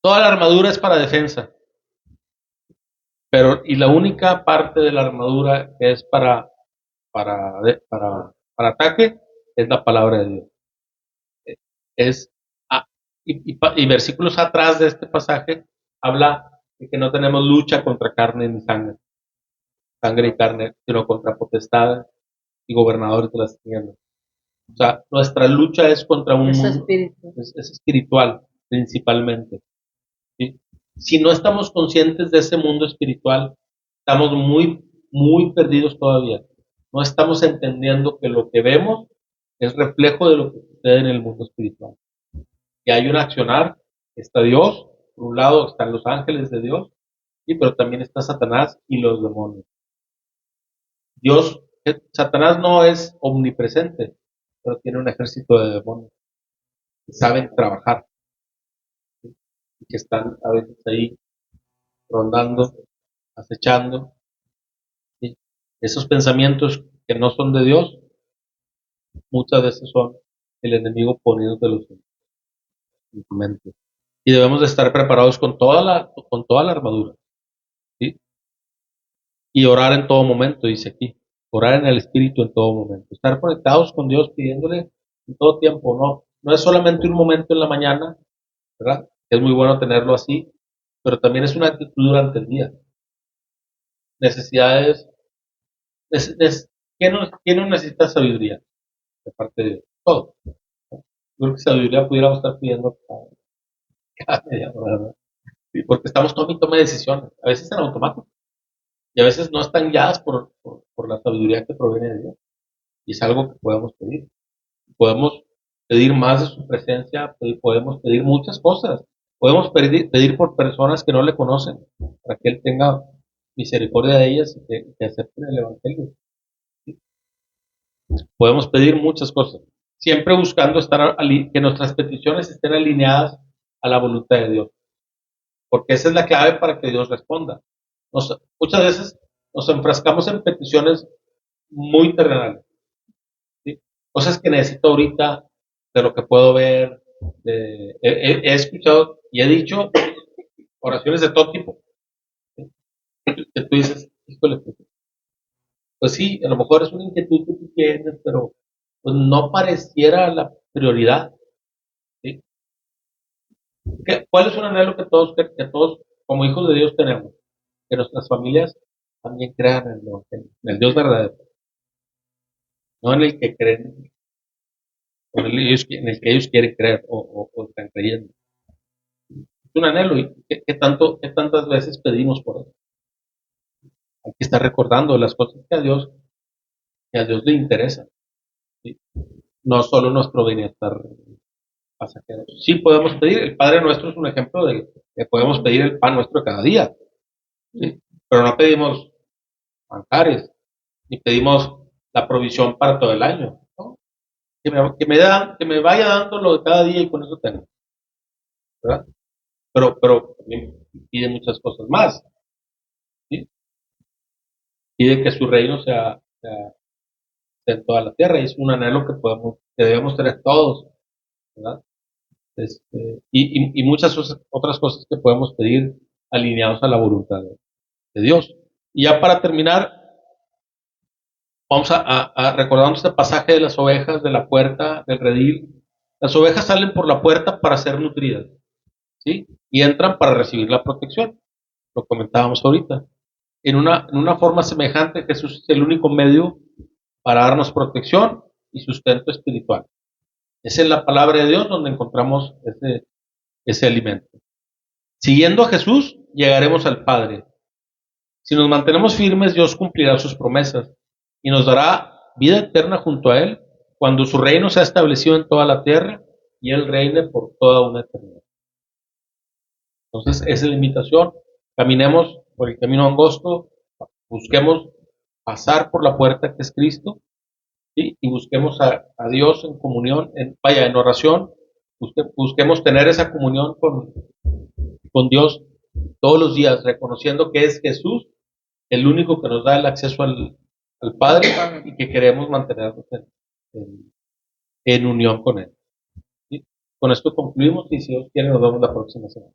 Toda la armadura es para defensa, pero y la única parte de la armadura que es para ataque es la palabra de Dios. Es, ah, y versículos atrás de este pasaje habla de que no tenemos lucha contra carne ni sangre y carne, sino contra potestades y gobernadores de las tinieblas. O sea, nuestra lucha es contra un Es mundo, espíritu. es espiritual principalmente. ¿Sí? Si no estamos conscientes de ese mundo espiritual, estamos muy perdidos todavía. No estamos entendiendo que lo que vemos es reflejo de lo que sucede en el mundo espiritual. Que hay un accionar, está Dios, por un lado están los ángeles de Dios, pero también está Satanás y los demonios. Satanás no es omnipresente, pero tiene un ejército de demonios que saben trabajar, ¿sí? Y que están a veces ahí rondando, acechando, ¿sí? Esos pensamientos que no son de Dios, muchas veces son el enemigo poniéndote en tu mente. Y debemos de estar preparados con toda la armadura, ¿sí? Y orar en todo momento, dice aquí. Orar en el Espíritu en todo momento. Estar conectados con Dios, pidiéndole en todo tiempo. No es solamente un momento en la mañana, ¿verdad? Es muy bueno tenerlo así, pero también es una actitud durante el día. Necesidades. ¿Quién no necesita sabiduría? De parte de Dios. Todos. Yo creo que sabiduría pudiéramos estar pidiendo cada media hora, ¿verdad? Sí, porque estamos tomando decisiones, a veces en automático, y a veces no están guiadas por la sabiduría que proviene de Dios. Y es algo que podemos pedir. Podemos pedir más de su presencia, podemos pedir muchas cosas. Podemos pedir por personas que no le conocen, para que Él tenga misericordia de ellas y que acepten el Evangelio. Podemos pedir muchas cosas, siempre buscando que nuestras peticiones estén alineadas a la voluntad de Dios, porque esa es la clave para que Dios responda. Muchas veces nos enfrascamos en peticiones muy terrenales, ¿sí? Cosas que necesito ahorita, de lo que puedo ver. He escuchado y he dicho oraciones de todo tipo, ¿sí? Que tú dices, híjole, pues sí, a lo mejor es una inquietud que tú tienes, pero pues no pareciera la prioridad, ¿sí? ¿Cuál es un anhelo que todos como hijos de Dios tenemos? Que nuestras familias también crean en el Evangelio, en el Dios verdadero, no en el que creen, en el que ellos quieren creer o están creyendo. Es un anhelo y qué tantas veces pedimos por eso. Hay que estar recordando las cosas que a Dios le interesan, ¿sí? No solo nuestro bienestar pasajero. Sí podemos pedir, el Padre Nuestro es un ejemplo de que podemos pedir el pan nuestro cada día, ¿sí? Pero no pedimos manjares, ni pedimos la provisión para todo el año, ¿no? Que me vaya dando lo de cada día y con eso tengo, ¿verdad? Pero también pide muchas cosas más, ¿sí? Pide que su reino sea en toda la tierra y es un anhelo que debemos tener todos, ¿verdad? Y muchas otras cosas que podemos pedir alineados a la voluntad de Dios. Y ya para terminar, vamos a recordar este pasaje de las ovejas, de la puerta, del redil. Las ovejas salen por la puerta para ser nutridas, ¿sí? Y entran para recibir la protección. Lo comentábamos ahorita. En una forma semejante, Jesús es el único medio para darnos protección y sustento espiritual. Es en la palabra de Dios donde encontramos ese alimento. Siguiendo a Jesús, llegaremos al Padre. Si nos mantenemos firmes, Dios cumplirá sus promesas y nos dará vida eterna junto a Él cuando su reino sea establecido en toda la tierra y Él reine por toda una eternidad. Entonces, esa es la invitación. Caminemos por el camino angosto, busquemos pasar por la puerta que es Cristo, ¿sí? Y busquemos a Dios en comunión, en oración, busquemos tener esa comunión con Dios todos los días, reconociendo que es Jesús el único que nos da el acceso al Padre y que queremos mantenernos en unión con Él. ¿Sí? Con esto concluimos y si Dios quiere nos vemos la próxima semana.